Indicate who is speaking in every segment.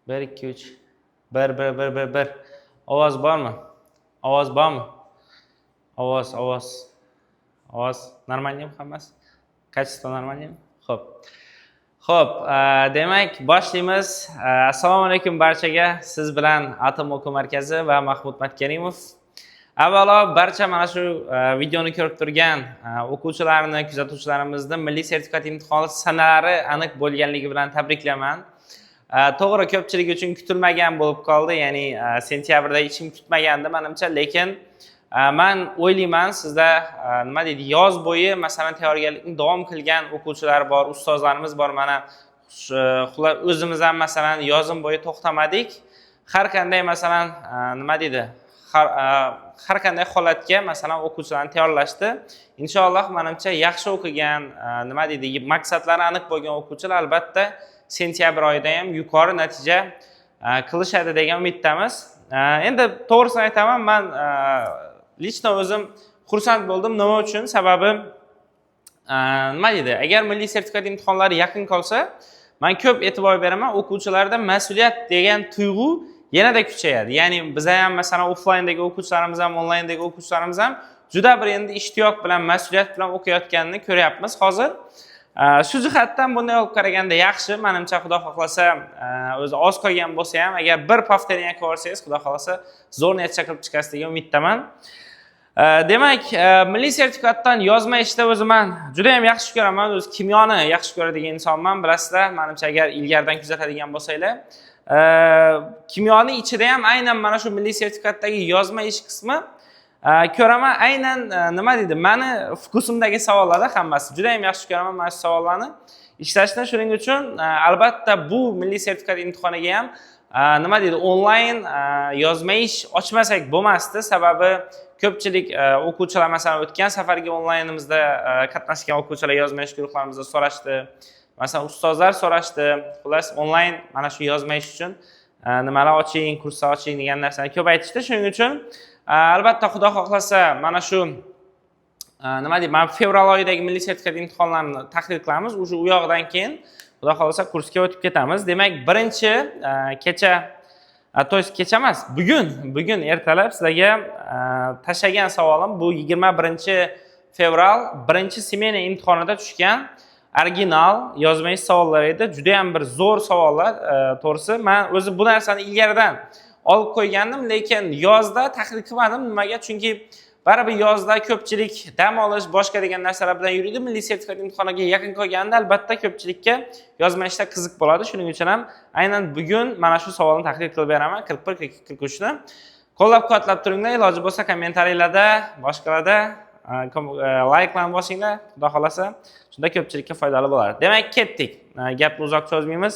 Speaker 1: 1, 2, 3. 1. Ovoz bormi? Ovoz bormi? Ovoz. Ovoz normalniy hammasi? Качество normalniy? Xo'p, demak, boshlaymiz. Assalomu alaykum barchaga. Siz bilan Atom o'quv markazi va Mahmud Matkarimov. Avvalo, barcha mana shu videoni ko'rib turgan o'quvchilarni, kuzatuvchilarimizni milliy sertifikat imtihoni sanalari aniq bo'lganligi bilan tabriklaman. To'g'ri, ko'pchilik uchun kutilmagan bo'lib qoldi, ya'ni sentyabrda hech kim kutmagandi menimcha, lekin men o'ylayman, sizda nima deydi, yoz bo'yi masalan tayyorgarlikni davom qilgan o'quvchilar bor, ustozlarimiz bor. Mana o'zimiz ham masalan yozim bo'yi to'xtamadik. Har qanday masalan nima deydi, har qanday holatga masalan o'quvchilarni tayyorlashdi. Inshaalloh menimcha yaxshi o'qigan, nima deydi, maqsadlari aniq bo'lgan o'quvchilar albatta sentyabr oyida ham yuqori natija qilishadi degan umiddamiz. Endi to'g'risini aytaman, men lично o'zim xursand bo'ldim. Nima uchun? Sababi nima deydi, agar milliy sertifikat imtihonlari yaqin qolsa, men ko'p e'tibor beraman, o'quvchilarda mas'uliyat degan tuyg'u yanada kuchayadi. Ya'ni biz ham masalan offlayndagi o'quvchilarimiz ham, onlayndagi o'quvchilarimiz ham juda bir endi ishtiyoq bilan, mas'uliyat bilan o'qiyotganini ko'ryapmiz hozir. Shu jihatdan bunday olib qaraganda yaxshi, menimcha Xudo xohlasa, o'zi oz qolgan bo'lsa ham, agar bir повторение qilib olsangiz, Xudo xohlasa zo'r natija qilib chiqasiz degan umiddaman. Demak, milliy sertifikatdan yozma ishda o'zi men juda ham yaxshi ko'raman. O'zi kimyoni yaxshi ko'radigan insonman, bilasizlar. Menimcha agar ilgaridan kuzatadigan bo'lsanglar, kimyoni ichida ham aynan mana shu milliy sertifikatdagi yozma ish qismi ko'raman, aynan nima deydi, meni fokusimdagi savollarda hammasi. Juda ham yaxshi ko'raman mana shu savollarni ishlashni. Shuning uchun albatta bu milliy sertifikat imtihoniga ham nima deydi, onlayn yozma ish ochmasak bo'lmasdi. Sababi ko'pchilik o'quvchilar masalan o'tgan safargi onlaynimizda qatnashgan o'quvchilar yozma ish guruhlarimizda so'rashdi. Masalan, ustozlar so'rashdi. Xullas, onlayn mana shu yozma ish uchun nimalar oching, kurslar oching degan narsani ko'p aytishdi. Shuning uchun albatta Xudo xohlasa mana shu nima deydi, men fevral oyidagi milliy sertifikat imtihonlarini tahlil qilamiz. O'sha u yoqdan keyin Xudo xohlasa kursga o'tib ketamiz. Demak, birinchi kecha, to есть kecha emas, bugun ertalab sizlarga tashlagan savolim bu 21-fevral birinchi semena imtihonida tushgan original yozma ish savollari edi. Juda ham bir zo'r savollar, to'g'risi. Men o'zi bu narsani ilgaridan olib qo'ygandim, lekin yozda tahlil qilmadim. Nimaga? Chunki baribir yozda ko'pchilik dam olish, boshqa degan narsalar bilan yuradi. Milliy sertifikat imtihoniga yaqin qolganda albatta ko'pchilikka yozma ishda qiziq bo'ladi. Shuning uchun ham aynan bugun mana shu savolni tahlil qilib beraman, 41-43 ni. Qo'llab-quvvatlab turinglar, iloji bo'lsa kommentariyalarda, boshqalarda like-larni bosinglar, Xudo xolasa. Shunda ko'pchilikka foydali bo'ladi. Demak, ketdik. Gapni uzoq cho'zmaymiz.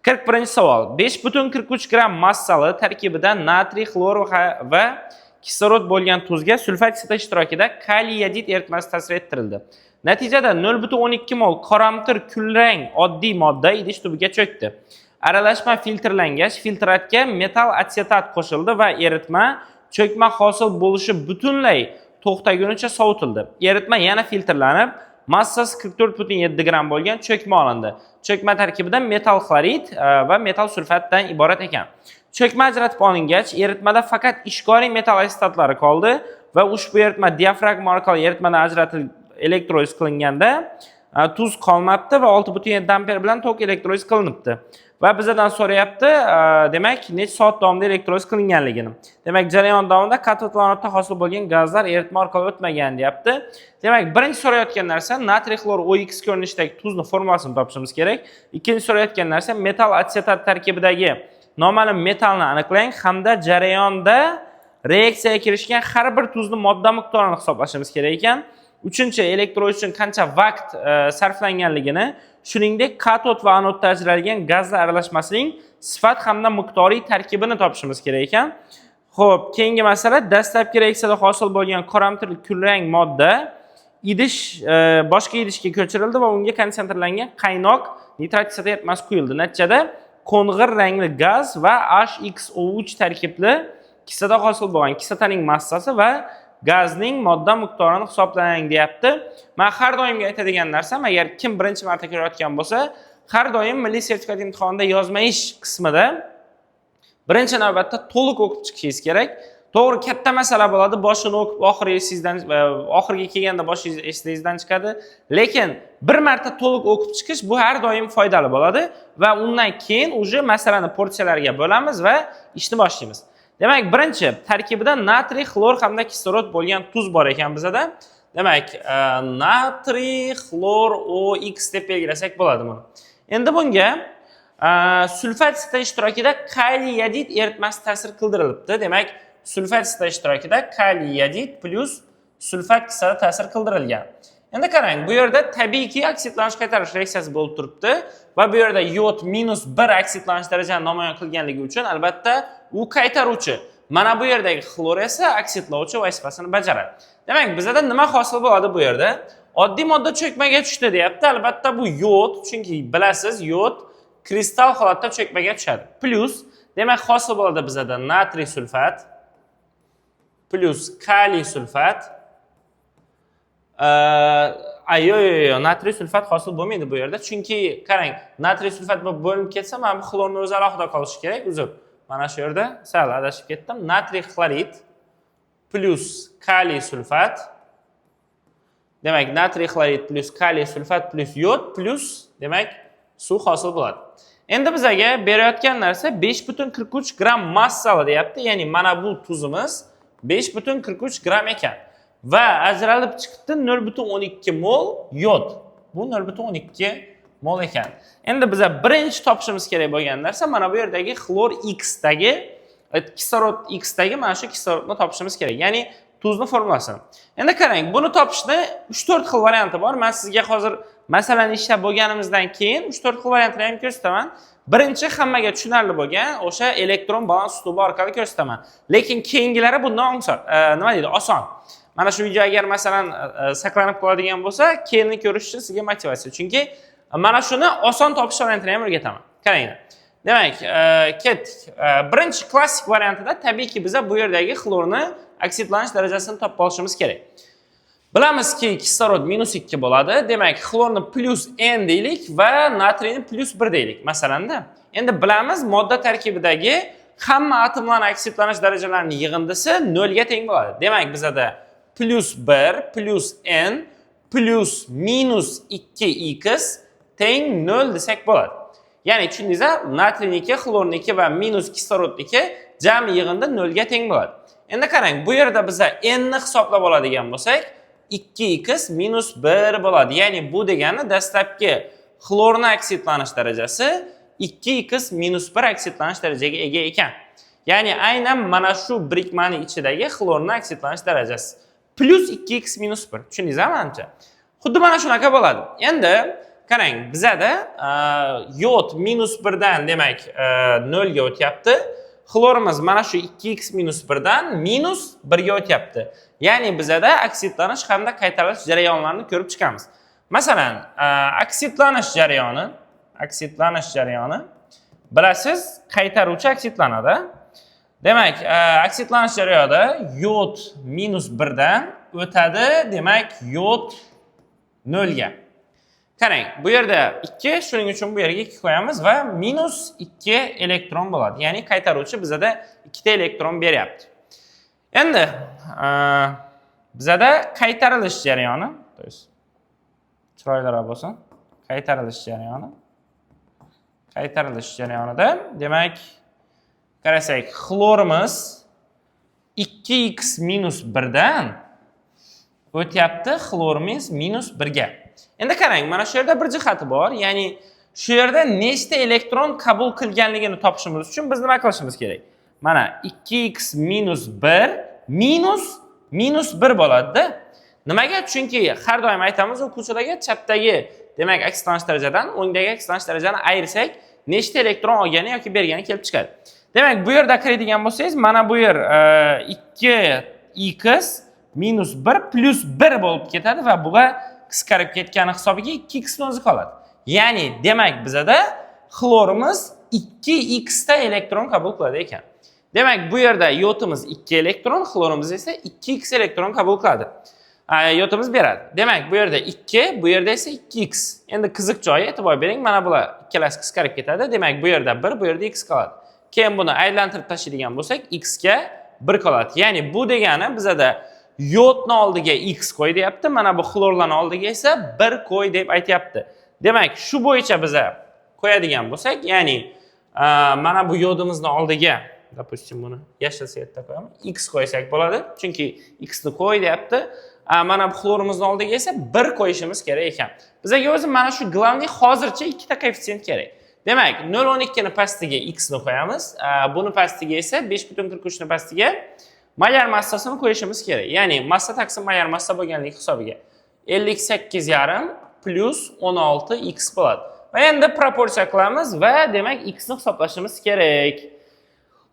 Speaker 1: 41-savol. 5,43 gram massali tarkibida natriy, xlor va kislorod bo'lgan tuzga sulfat kislota ishtirokida kaliy yodid eritmasi ta'sir ettirildi. Natijada 0,12 mol qoramtir kulrang oddiy modda idish tubiga cho'kdi. Aralashma filtrlangach, filtratga metal atsetat qo'shildi va eritma cho'kma hosil bo'lishi butunlay to'xtagunicha sovutildi. Eritma yana filtrlanib, massasi 44,7 gram bo'lgan cho'kma olindi. Cho'kma tarkibida metal xlorid va metal sulfatdan iborat ekan. Cho'kma ajratib olingach, eritmada faqat ishqoriy metal asetatlari qoldi va ushbu eritma diafragma orqali eritmadan ajratilib elektroliz qilinganda tuz qolmabdi va 6,7 amper bilan tok elektroliz qilinibdi. Va bizdan so'rayapti, demak, necha soat davomida elektroliz qilinganligini. Demak, jarayon davomida katot va anodda hosil bo'lgan gazlar eritma orqali o'tmagan deyapti. Demak, birinchi so'rayotgan narsa natriy xlor OX ko'rinishidagi tuzni formulasini topishimiz kerak. Ikkinchi so'rayotgan narsa metal atsetat tarkibidagi noma'lum metalni aniqlang hamda jarayonda reaksiyaga kirishgan har bir tuzni modda miqdorini hisoblashimiz kerak ekan. Uchinchi, elektroliz uchun qancha vaqt sarflanganligini, shuningdek katot va anodda ajralgan gazlar aralashmasining sifat hamda miqdoriy tarkibini topishimiz kerak ekan. Xo'p, keyingi masala, dastlabki reaksiyada hosil bo'lgan qoramtir kulrang modda idish boshqa idishga ko'chirildi va unga konsentrlangan qaynoq nitrat kislota eritmasi quyildi. Natijada qo'ng'ir rangli gaz va HXO3 tarkibli kislota hosil bo'lgan. Kislotaning massasi va gazning modda miqdorini hisoblang deyapti. Men har doimga aytadigan narsam, agar kim birinchi marta ko'rayotgan bo'lsa, har doim milliy sertifikat imtihonida yozma ish qismida Birinchi navbatda to'liq o'qib chiqishingiz kerak. To'g'ri, katta masala bo'ladi, boshini o'qib oxiriga kelganda boshingiz esingizdan chiqadi, lekin bir marta to'liq o'qib chiqish bu har doim foydali bo'ladi va undan keyin uje masalani porsiyalarga bo'lamiz va ishni boshlaymiz. Demak, birinchi tarkibida natriy, xlor hamda kislorod bo'lgan tuz bor ekan bizda. Demak, natriy, xlor, OX deb belgilasak bo'ladi buni. Endi bunga sulfat sita ishtirokida kaliy yodid eritmasi ta'sir qildirilibdi. Demak, sulfat sita ishtirokida kaliy yodid plus sulfat kislorod ta'sir qildirilgan. Endi qarang, bu yerda tabiiyki oksidlanish qaytarish reaksiyasi bo'lib turibdi va bu yerda yod -1 oksidlanish darajasini namoyon qilganligi uchun albatta u qaytaruvchi. Mana bu yerdagi xlor esa oksidlovchi vazifasini bajaradi. Demak, bizda nima hosil bo'ladi bu yerda? Oddiy modda cho'kmaga tushdi deyapti. Albatta bu yod, chunki bilasiz, yod kristal holatda cho'kmaga tushadi. Plus, demak, hosil bo'ladi bizda natriy sulfat plus kaliy sulfat. Yo'q, natriy sulfat hosil bo'lmaydi bu yerda. Chunki qarang, natriy sulfat bo'linib ketsa, mana bu xlorni o'zi alohida qolishi kerak. Uzr. Mana shu yerda sal adashib ketdim. Natriy xlorid plus kaliy sulfat. Demak, natriy xlorid plus kaliy sulfat plus yod plus demak suv hosil bo'ladi. Endi bizga berayotgan narsa 5,43 gram massali deyapti. Ya'ni mana bu tuzimiz 5,43 gram ekan. Va ajralib chiqdi 0,12 mol yod. Bu 0,12 mol ekan. Endi biza birinchi topishimiz kerak bo'lgan narsa mana bu yerdagi xlor X dagi, kislorod X dagi mana shu kislorodni topishimiz kerak. Ya'ni tuzni formulasini. Endi qarang, buni topishda 3-4 xil varianti bor. Men sizga hozir masalani ishlab bo'lganimizdan keyin 3-4 xil variantini ham ko'rsataman. Birinchi hammaga tushunarli bo'lgan o'sha elektron balans uslubi orqali ko'rsataman. Lekin keyingilari bundan oson. Mana shu video agar masalan saqlanib qoladigan bo'lsa, keyinni ko'rish uchun sizga motivatsiya. Chunki mana shuni oson topish variantini ham o'rgataman. Qaranglar. Demak, ketdik. Birinchi klassik variantida tabiiyki biz bu yerdagi xlorni oksidlanish darajasini topib olishimiz kerak. Bilamizki, kislorod -2 bo'ladi. Demak, xlorni +n deylik va natriyni +1 deylik, masalanda. Endi bilamiz, modda tarkibidagi hamma atomlarning oksidlanish darajalarining yig'indisi 0 ga teng bo'ladi. Demak, bizda +1 +n +-2x teng 0 desak bo'ladi. Ya'ni tushundingizmi? Natriyniki, xlorniki va minus kislorodniki jami yig'indi 0 ga teng bo'ladi. Endi qarang, bu yerda biz n ni hisoblab oladigan bo'lsak, 2x -1 bo'ladi. Ya'ni bu degani dastlabki xlorni oksidlanish darajasi 2x -1 oksidlanish darajaga ega ekan. Ya'ni aynan mana shu birikmaning ichidagi xlorni oksidlanish darajasi plus 2x -1. Tushundingizmi menimcha? Xuddi mana shunaqa bo'ladi. Endi qarang, bizada yod -1 dan demak 0 ga o'tyapti. Xlorimiz mana shu 2x -1 dan -1 ga o'tyapti. Ya'ni bizada oksidlanish hamda qaytarish jarayonlarini ko'rib chiqamiz. Masalan, oksidlanish jarayoni bilasiz, qaytaruvchi oksidlanadi. Demak, oksidlanish jarayonida yod -1 dan o'tadi, demak yod 0 ga. Qarang, bu yerda 2, shuning uchun bu yerga 2 qo'yamiz va -2 elektron bo'ladi. Ya'ni qaytaruvchi bizda 2 ta elektron beryapti. Endi bizda qaytarilish jarayoni, chiroyliroq bo'lsin. Qaytarilish jarayonida demak, qarasak, xlorimiz 2x -1 dan o'tyapti, xlorimiz -1 ga. Endi qarang, mana shu yerda bir jihati bor. Ya'ni shu yerda nechta elektron qabul qilganligini topishimiz uchun biz nima qilishimiz kerak? Mana 2x -1 -1 bo'ladi-da. Nimaga? Chunki har doim aytamiz, o'quvchilarga chapdagi, demak, oksidlanish darajadan o'ngdagi oksidlanish darajani ayirsak, nechta elektron olgani yoki bergani kelib chiqadi. Demak, bu yerda qaraydigan bo'lsangiz, mana bu yer 2x -1 plus 1 bo'lib ketadi va buga qisqarib ketgani hisobiga 2x o'zi qoladi. Ya'ni, demak, bizda xlorimiz 2x ta elektron qabul qiladi ekan. Demak, bu yerda yodimiz 2 elektron, xlorimiz esa 2x elektron qabul qiladi. Yodimiz beradi. Demak, bu yerda 2, bu yerda esa 2x. Endi qiziq joyi e'tibor bering, mana bular ikkalasi qisqarib ketadi. Demak, bu yerda 1, bu yerda x qoladi. keyin buni aylantirib tashlaydigan bo'lsak, x ga 1 qoladi. Ya'ni bu degani bizada yodni oldiga x qo'y deyapti, mana bu xlorlarning oldiga esa 1 qo'y deb aytayapti. Demak, shu bo'yicha biz qo'yadigan bo'lsak, ya'ni mana bu yodimizni oldiga, допустим, buni yashil svetda qo'yamiz, x qo'ysak bo'ladi, chunki x ni qo'y deyapti. Mana bu xlorimizni oldiga esa 1 qo'yishimiz kerak ekan. Bizga o'zi mana shu glavniy hozircha ikkita koeffitsient kerak. Demak, 0.12 ni pastiga x ni qo'yamiz, buni pastiga esa 5.43 ni pastiga malyar massasini qo'yishimiz kerak. Ya'ni massa taqsim malyar massa bo'lganligi hisobiga 58,5 plus 16x bo'ladi. Va endi proporsiya qilamiz va demak x ni hisoblashimiz kerak.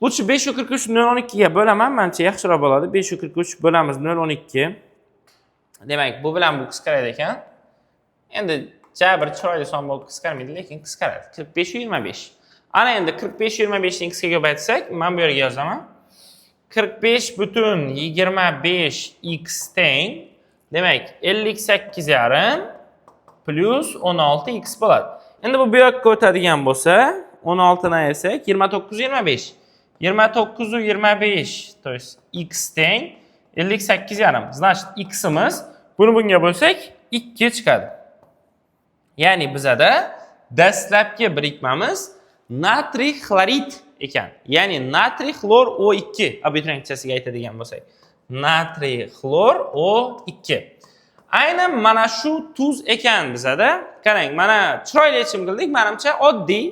Speaker 1: Lutchi 543 0.12 ga bo'laman, menimcha yaxshiroq bo'ladi. 543 bo'lamiz 0.12. Demak, bu bilan bu qisqaradi ekan. Endi bir chiroyli son bo'lib qisqarmaydi, lekin qisqaradi. 45-25. Ana endi 45-25 ni x ga ko'paytsak, men bu yerga yozaman. 45,25x teng. Demak, 58,5 plus 16x bo'ladi. Endi bu yoqqa o'tadigan bo'lsa, 16 ni ayirsak 29-25. 29-25, to есть x teng 58,5. Значит, x'imiz buni bunga bo'lsak 2 chiqadi. Ya'ni bizada dastlabki birikmamiz natriy xlorid ekan. Ya'ni natriy xlor O2 abituriyentchasiga aytadigan bo'lsak. Natriy xlor O2. Aynan mana shu tuz ekan bizada. Qarang, mana chiroyli yechim qildik. Menimcha oddiy.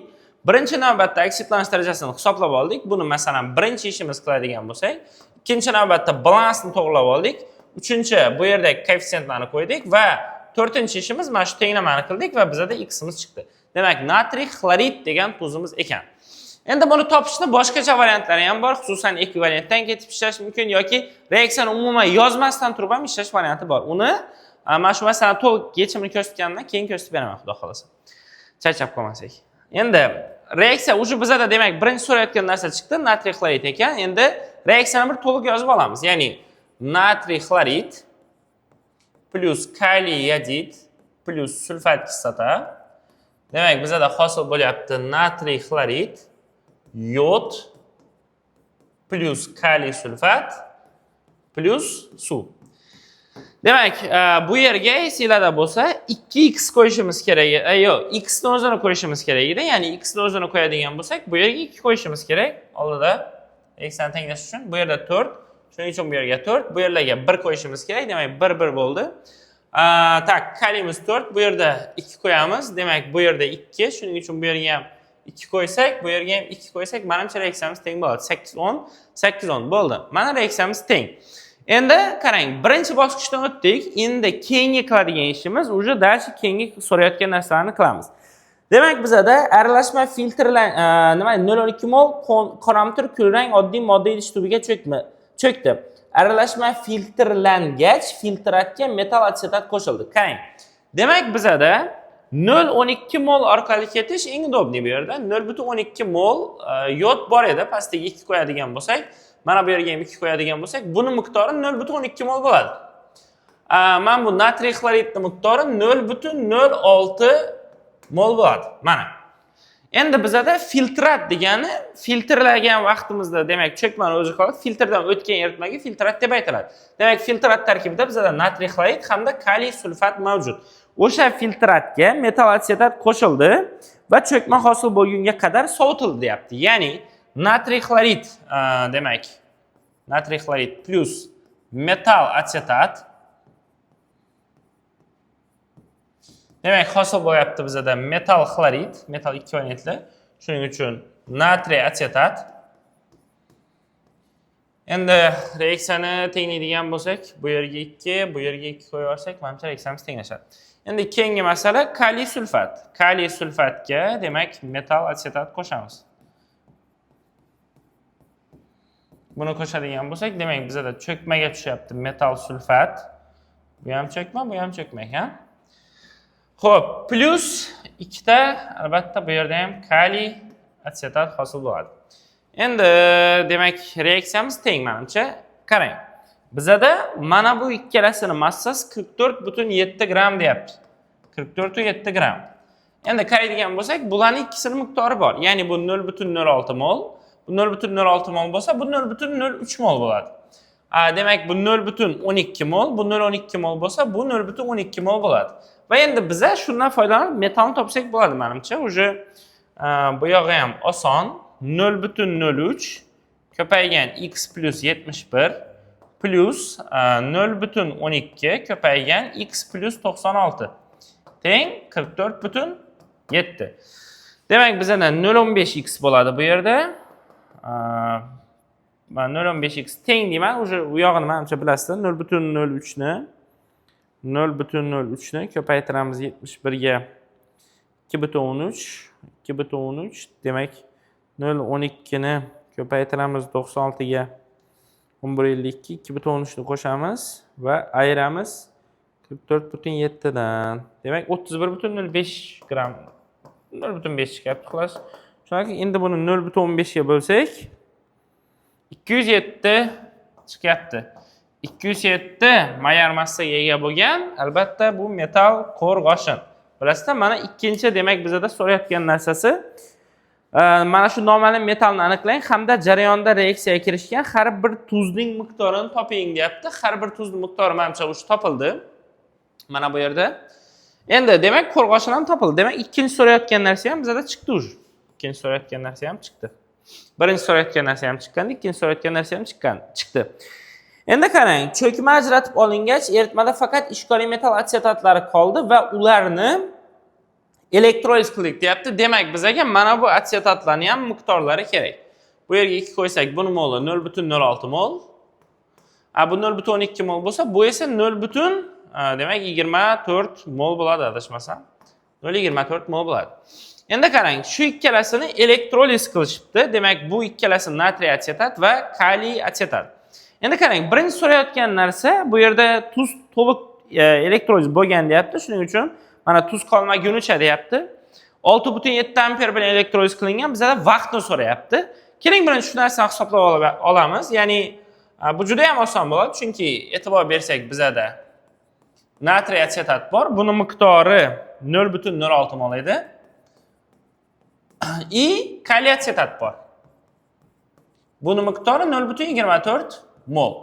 Speaker 1: Birinchi navbatda oksidlanish darajasini hisoblab oldik. Buni masalan birinchi ishimiz qiladigan bo'lsak, ikkinchi navbatda balansni to'g'rilab oldik. Uchinchi bu yerda koeffitsiyentlarni qo'ydik va to'rtinchi ishimiz mana shu tenglamani qildik va bizada x'imiz chiqdi. Demak, natriy xlorid degan tuzimiz ekan. Endi buni topishni boshqacha variantlari ham bor, xususan ekvivalentdan ketib ishlash mumkin yoki reaksiyani umuman yozmasdan turib ham ishlash varianti bor. Uni mana shu masalan to'liq yechimini ko'rsatganimdan keyin ko'rsatib beraman, xudo xolasa. Charchab qolmasak. Endi reaksiya уже bizada demak birinchi so'rayotgan narsa chiqdi, natriy xlorid ekan. Endi reaksiyani bir to'liq yozib olamiz. Ya'ni natriy xlorid plus kaliy yodid plus sulfat kislota. Demak, bizada hosil bo'lyapti natriy xlorid, yod plus kaliy sulfat plus suv. Demak, bu yerga esinglarda bo'lsa 2x qo'yishimiz kerak. Yo'q, x ni o'zini qo'yishimiz kerak edi. Ya'ni x ni o'zini qo'yadigan bo'lsak, bu yerga 2 qo'yishimiz kerak. Oldida x'ni tenglash uchun bu yerda 4, shuning uchun bu yerga 4, bu yerlarga 1 qo'yishimiz kerak. Demak, 1 bo'ldi. Tak, kaliyimiz 4, bu yerda 2 qo'yamiz. Demak, bu yerda 2, shuning uchun bu yerga ham 2 qo'ysak, bu yerga ham 2 qo'ysak, menimcha reaksiyamiz teng bo'ladi. 8-10, 8-10 bo'ldi. Mana reaksiyamiz teng. Endi qarang, birinchi bosqichdan o'tdik. Endi keyingi qiladigan ishimiz уже дальше keyingi so'rayotgan narsalarni qilamiz. Demak, bizada aralashma filtrlan, 0.12 mol qoramtir kulrang oddiy modda idish tubiga cho'kdi. Aralashma filtrlangach, filtratga metal atsetat qo'shildi. Qarang. Demak, bizada 0.12 mol orqali ketish eng udobli bu yerda. 0.12 mol yod bor edi, pastiga 2 qo'yadigan bo'lsak, mana bu yerga ham 2 qo'yadigan bo'lsak, buni miqdori 0.12 mol bo'ladi. Mana bu natriy xloridning miqdori 0.06 mol bo'ladi. Mana. Endi bizada filtrat degani filtrlagan vaqtimizda, demak, cho'kmani o'zi qoladi, filtrdan o'tgan eritmaga filtrat deb aytiladi. Demak, filtrat tarkibida bizada natriy xlorid hamda kaliy sulfat mavjud. O'sha filtratga metal atsetat qo'shildi va cho'kma hosil bo'lgunga qadar sovitildi, deyapti. Ya'ni natriy xlorid, demak, natriy xlorid plus metal atsetat. Demak, hosil bo'lyapti bizada metal xlorid, metal 2 valentli. Shuning uchun natriy atsetat. Endi reaksiyani tenglaydigan bo'lsak, bu yerga 2, bu yerga 2 qo'yib olsak, menimcha reaksiyamiz tenglashadi. Endi keyingi masala kaliy sulfat. Kaliy sulfatga, demak, metal atsetat qo'shamiz. Buni qo'shadigan bo'lsak, demak, bizada cho'kmaga tushyapti metal sulfat. Bu ham cho'kma, bu ham cho'kmak, ha? Xo'p, plus 2 ta, albatta bu yerda ham kaliy atsetat hosil bo'ladi. Endi demak, reaksiyamiz teng menimcha. Qarang. Bizada mana bu ikkalasini massasi 44,7 gram deyapti. 44,7 gram. Endi qaraydigan bo'lsak, bularning ikkisini miqdori bor. Ya'ni bu 0,06 mol, bu 0,06 mol bo'lsa, bu 0,03 mol bo'ladi. Demak, bu 0,12 mol, bu 0,12 mol bo'lsa, bu 0,12 mol bo'ladi. Va endi biza shundan foydalanib metalni topsak bo'ladi menimcha. Uje bu yog'i ham oson. 0,03 ko'paygan x plus 71 plus 0,12 ko'paygan x plus 96 teng 44,7. Demak, bizadan 0,15x bo'ladi bu yerda. 0,15x teng deyman, uje u yog'ini menimcha bilasizlar. 0,03 ni ko'paytiramiz 71 ga 2,13, 2,13 demak 0,12 ni ko'paytiramiz 96 ga 11,52, 2,13 ni qo'shamiz va ayiramiz 44,7 dan. Demak 31,05 gram 0,5 chiqyapti xolos. Shunaki endi buni 0,15 ga bo'lsak 207 chiqyapti. 207 mayor massaga ega bo'lgan, albatta bu metal qo'rg'oshin. Bilasizlar, mana ikkinchi demak bizada so'rayotgan narsasi mana shu noma'lum metalni aniqlang hamda jarayonda reaksiyaga kirishgan har bir tuzning miqdorini toping deyapti. Har bir tuzning miqdori menimcha o'sha topildi. Mana bu yerda. Endi demak qo'rg'oshin ham topildi. Demak ikkinchi so'rayotgan narsa ham bizada chiqdi o'sha. Ikkinchi so'rayotgan narsa ham chiqdi. Birinchi so'rayotgan narsa ham chiqqandi, ikkinchi so'rayotgan narsa ham chiqdi. Endi qarang, cho'kma ajratib olingach, eritmada faqat ishqoliy metal atsetatlari qoldi va ularni elektroliz qildik deyapti. Demak, bizaga mana bu atsetatlarning ham miqdorlari kerak. Bu yerga 2 qo'ysak, buni moli 0,06 mol. Bu 0,12 mol bo'lsa, bu esa 0, demak 24 mol bo'ladi adashmasam. 0,24 mol bo'ladi. Endi qarang, shu ikkalasini elektroliz qilishibdi. Demak, bu ikkalasi natriy atsetat va kaliy atsetat. Endi qarang, birinchi so'rayotgan narsa bu yerda tuz to'liq elektroliz bo'lgan deyapti. Shuning uchun mana tuz qolmagunicha deyapti. 6,7 amper bilan elektroliz qilingan, bizda vaqtni so'rayapti. Keling, birinchi shu narsani hisoblab olamiz. Ya'ni bu juda ham oson bo'ladi, chunki e'tibor bersak bizda natriy atsetat bor. Buni miqdori 0,06 mol edi. Kaliy atsetat bor. Buni miqdori 0,24 mol.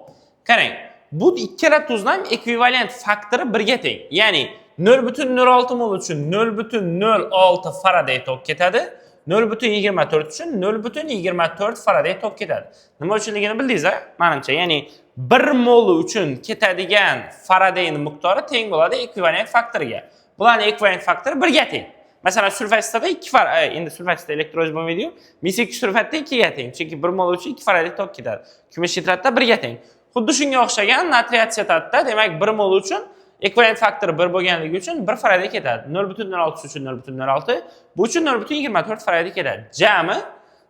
Speaker 1: Qarang, bu ikkala tuzning ham ekvivalent faktori 1 ga teng. Ya'ni 0,06 mol uchun 0,06 faraday tok ketadi. 0,24 uchun 0,24 faraday tok ketadi. Nima uchunligini bildingiz-a? Menimcha, ya'ni 1 mol uchun ketadigan faradayning miqdori teng bo'ladi ekvivalent faktoriga. Bularning ekvivalent faktori 1 ga teng. Masalan, sulfatsida 2 farad, endi sulfatsida elektroliz bo'lmaydi-yu, mis2 sulfatda 2 ga teng, chunki 1 mol uchun 2 faraday tok ketadi. Kumush nitratda 1 ga teng. Xuddi shunga o'xshagan natriy atsetatda, demak 1 mol uchun ekvivalent faktori 1 bo'lganligi uchun 1 faraday ketadi. 0,06 uchun 0,06, bu uchun 0,24 faraday ketadi. Jami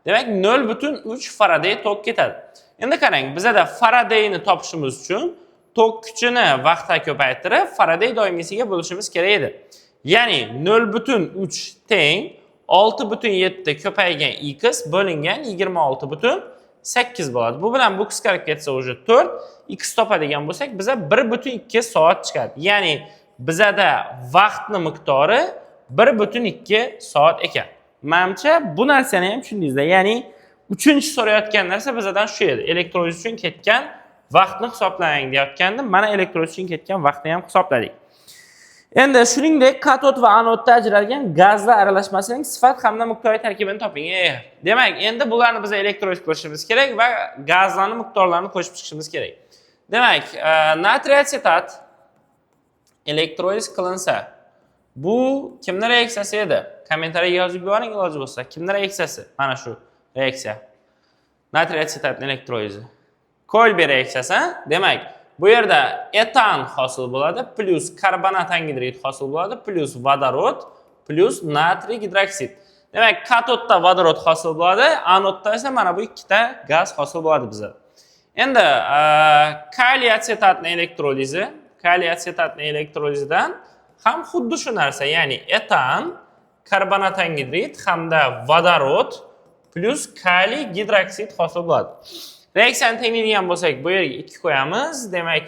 Speaker 1: demak 0,3 faraday tok ketadi. Endi qarang, bizda faradayni topishimiz uchun tok kuchini vaqtga ko'paytirib, faraday doimiysiga bo'lishimiz kerak edi. Ya'ni 0,3 teng 6,7 ko'paygan x bo'lingan 26,8 bo'ladi. Bu bilan bu qisqarib ketsa o'sha 4 x topadigan bo'lsak, biza 1,2 soat chiqadi. Ya'ni bizada vaqtning miqdori 1,2 soat ekan. Menimcha bu narsani ham tushundingizlar. Ya'ni uchinchi so'rayotgan narsa bizadan shu edi. Elektroliz uchun ketgan vaqtni hisoblang deyotgandi. Mana elektroliz uchun ketgan vaqtni ham hisobladik. Endi shuningdek katod va anodda ajralgan gazlar aralashmasining sifat hamda miqdoriy tarkibini toping. Demak, endi bularni biz elektroliz qilishimiz kerak va gazlarning miqdorlarini qo'shib chiqishimiz kerak. Demak, natriy atsetat elektroliz qilinsa, bu kimning reaksiyasi edi? Kommentariyga yozib yuboring iloji bo'lsa. Kimning reaksiyasi? Mana shu reaksiya. Natriy atsetatning elektrolizi. Kolbe reaksiyasi, demak, bu yerda etan hosil bo'ladi, plus karbonat angidrid hosil bo'ladi, plus vodorod, plus natriy gidroksid. Demak, katodda vodorod hosil bo'ladi, anodda esa mana bu ikkita gaz hosil bo'ladi bizda. Endi kaliy atsetatning elektrolizidan ham xuddi shu narsa, ya'ni etan, karbonat angidrid hamda vodorod plus kaliy gidroksid hosil bo'ladi. Reaksiyani tenglaydigan bo'lsak, bu yerga 2 qo'yamiz. Demak,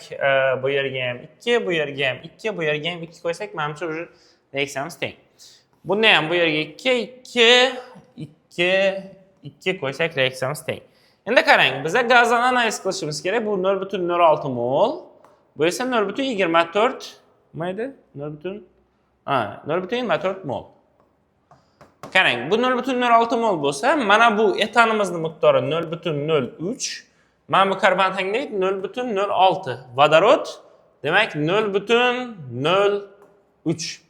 Speaker 1: bu yerga ham 2, bu yerga ham 2, bu yerga ham 2 qo'ysak, menimcha o'sha reaksiyamiz teng. Bunda ham bu yerga 2, 2, 2, 2 qo'ysak reaksiyamiz teng. Endi qarang, biza gazdan analiz qilishimiz kerak. Bu 0.06 mol. Bu esa 0.24 nima edi? 0.24 mol. Qarang, bu 0.06 mol bo'lsa, mana bu etanimizning miqdori 0.03. Mana bu karbon tanglik 0.06. Vodorod demak 0.03.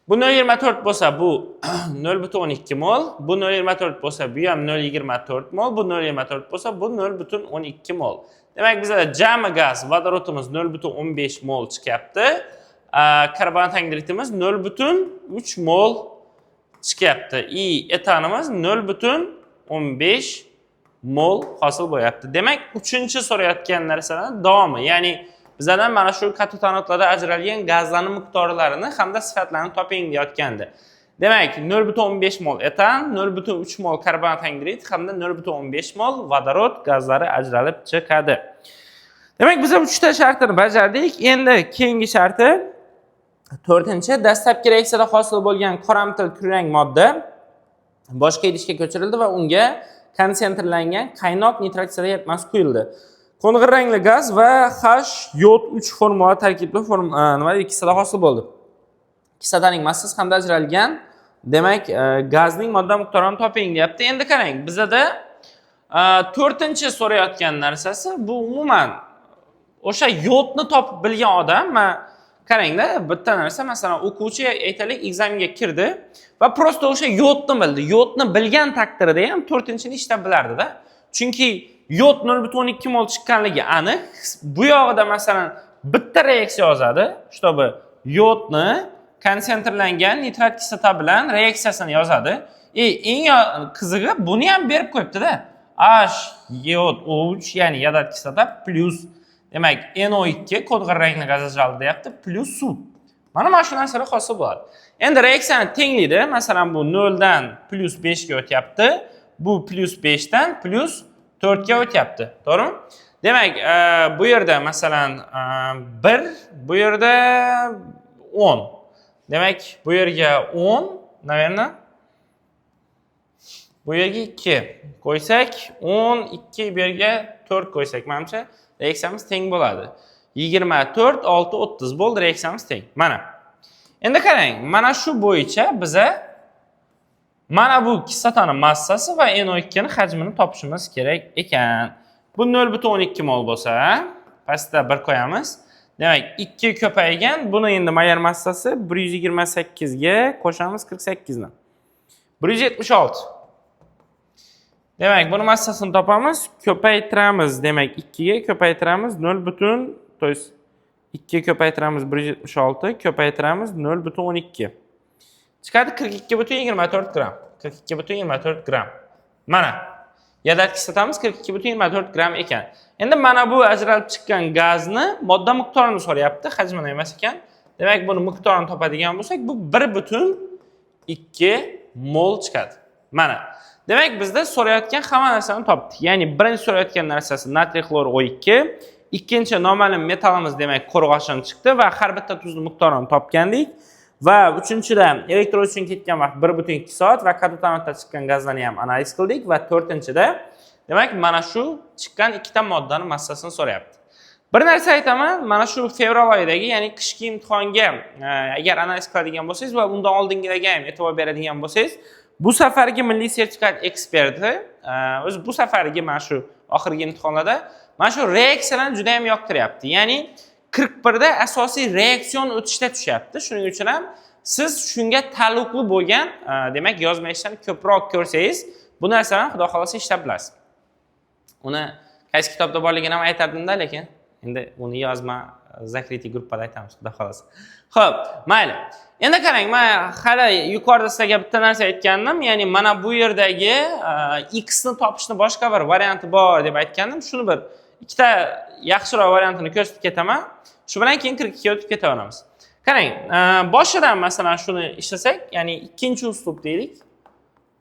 Speaker 1: Bu 0.24 bo'lsa, bu 0.12 mol, bu 0.24 bo'lsa, bu ham 0.24 mol, bu 0.24 bo'lsa, bu 0.12 mol. Demak, bizda jami gaz vodorodimiz 0.15 mol chiqyapti. Karbon tanglikimiz 0.3 mol chiqyapti. Etanimiz 0.15 mol hosil bo'lyapti. Demak, 3-chi so'rayotgan narsalar davomi, ya'ni bizdan mana shu katotanotlarda ajralgan gazlarning miqdorlarini hamda sifatlarini toping deyotgandi. Demak, 0.15 mol etan, 0.3 mol karbon tanglik hamda 0.15 mol vodorod gazlari ajralib chiqadi. Demak, biz 3 ta shartni bajardik. Endi keyingi sharti 4-chi, dastlabki reaksiyada hosil bo'lgan qoramtir kulrang modda boshqa idishga ko'chirildi va unga konsentrlangan qaynoq nitratsiya eritmasi quyildi. Qo'ng'ir rangli gaz va H-yod-3 formula tarkibli kislota hosil bo'ldi. Kislotaning massasi hamda ajralgan, demak, gazning modda miqdorini toping deyapti. Endi qarang, bizda 4-chi so'rayotgan narsasi bu umuman o'sha yodni topib bilgan odam, qarangda, bitta narsa, masalan, o'quvchi aytaylik ekzamenga kirdi va prosta o'sha yodni bildi. Yodni bilgan taqdirda ham 4-chini ishlab bilardi-da. Chunki yod 0.12 mol chiqqanligi aniq. Bu yog'ida masalan bitta reaksiya yozadi, чтобы yodni konsentrlangan nitrat kislota bilan reaksiyasini yozadi. Eng qizig'i buni ham berib qo'yibdi-da. H yod O3 ya'ni yodad kislota plus demak NO2 qo'ng'ir rangli gaz ajraldi deyapti, plus suv. Mana shu narsalar hosil bo'ladi. Endi reaksiyani tenglikda, masalan bu 0 dan plus 5 ga o'tyapti, bu plus 5 dan plus 4 ga o'tyapti. To'g'rimi? Demak, bu yerda masalan 1, bu yerda 10. Demak, bu yerga 10, naверное. Bu yerga 2 qo'ysak, 10, 2 bu yerga 4 qo'ysak, menimcha reaksiyamiz teng bo'ladi. 24, 6, 30 bo'ldi, reaksiyamiz teng. Mana. Endi qarang, mana shu bo'yicha biza mana bu kislotaning massasi va NO2 ning hajmini topishimiz kerak ekan. Bu 0.12 mol bo'lsa, pastda 1 qo'yamiz. Demak, 2 ko'paygan, buni endi mayor massasi 128 ga qo'shamiz 48 dan. 176. Demak, buni massasini topamiz, ko'paytiramiz, demak 2 ga ko'paytiramiz 0. To есть 2 ko'paytiramiz 176, ko'paytiramiz 0.12. Chiqadi 42.24 gram. 42.24 gram. Mana yodad kislotamiz 42.24 gram ekan. Endi mana bu ajralib chiqqan gazni modda miqdorini so'rayapti, hajmini emas ekan. Demak, buni miqdorini topadigan bo'lsak, bu 1.2 mol chiqadi. Mana. Demak, bizda so'rayotgan hamma narsani topdik. Ya'ni birinchi so'rayotgan narsasi natriy xlor O2, ikkinchi noma'lum metallimiz demak qo'rg'oshin chiqdi va har bitta tuzning miqdorini topgandik. Va uchinchida elektrod uchun ketgan vaqt 1.2 soat va katotanotdan chiqqan gazlarni ham analiz qildik va to'rtinchida demak mana shu chiqqan ikkita moddaning massasini so'rayapti. Bir narsa aytaman, mana shu fevral oyidagi, ya'ni qishki imtihonga agar analiz qiladigan bo'lsangiz va undan oldingilarga ham e'tibor beradigan bo'lsangiz, bu safargi milliy sertifikat eksperti o'zi bu safargi mana shu oxirgi imtihonlarda mana shu reaksiyalarni juda ham yoqtiryapti. Ya'ni 41 da asosiy reaksion o'tishda tushyapti. Shuning uchun ham siz shunga taalluqli bo'lgan, demak, yozma ishlarni ko'proq ko'rsangiz, bu narsalarni xudo xolasa ishlab bilasiz. Uni qaysi kitobda borligini ham aytardim-da, lekin endi uni yozma zakritiy gruppada aytamiz, xudo xolasa. Xo'p, mayli. Endi qarang, men hali yuqorida sizlarga bitta narsa aytgandim, ya'ni mana bu yerdagi x ni topishni boshqa bir varianti bor deb aytgandim. Shuni bir ikkita yaxshiroq variantini ko'rsatib ketaman. Shu bilan keyin 42 ga o'tib ketaveramiz. Qarang, boshidan masalan shuni ishlasak, ya'ni ikkinchi uslub deylik.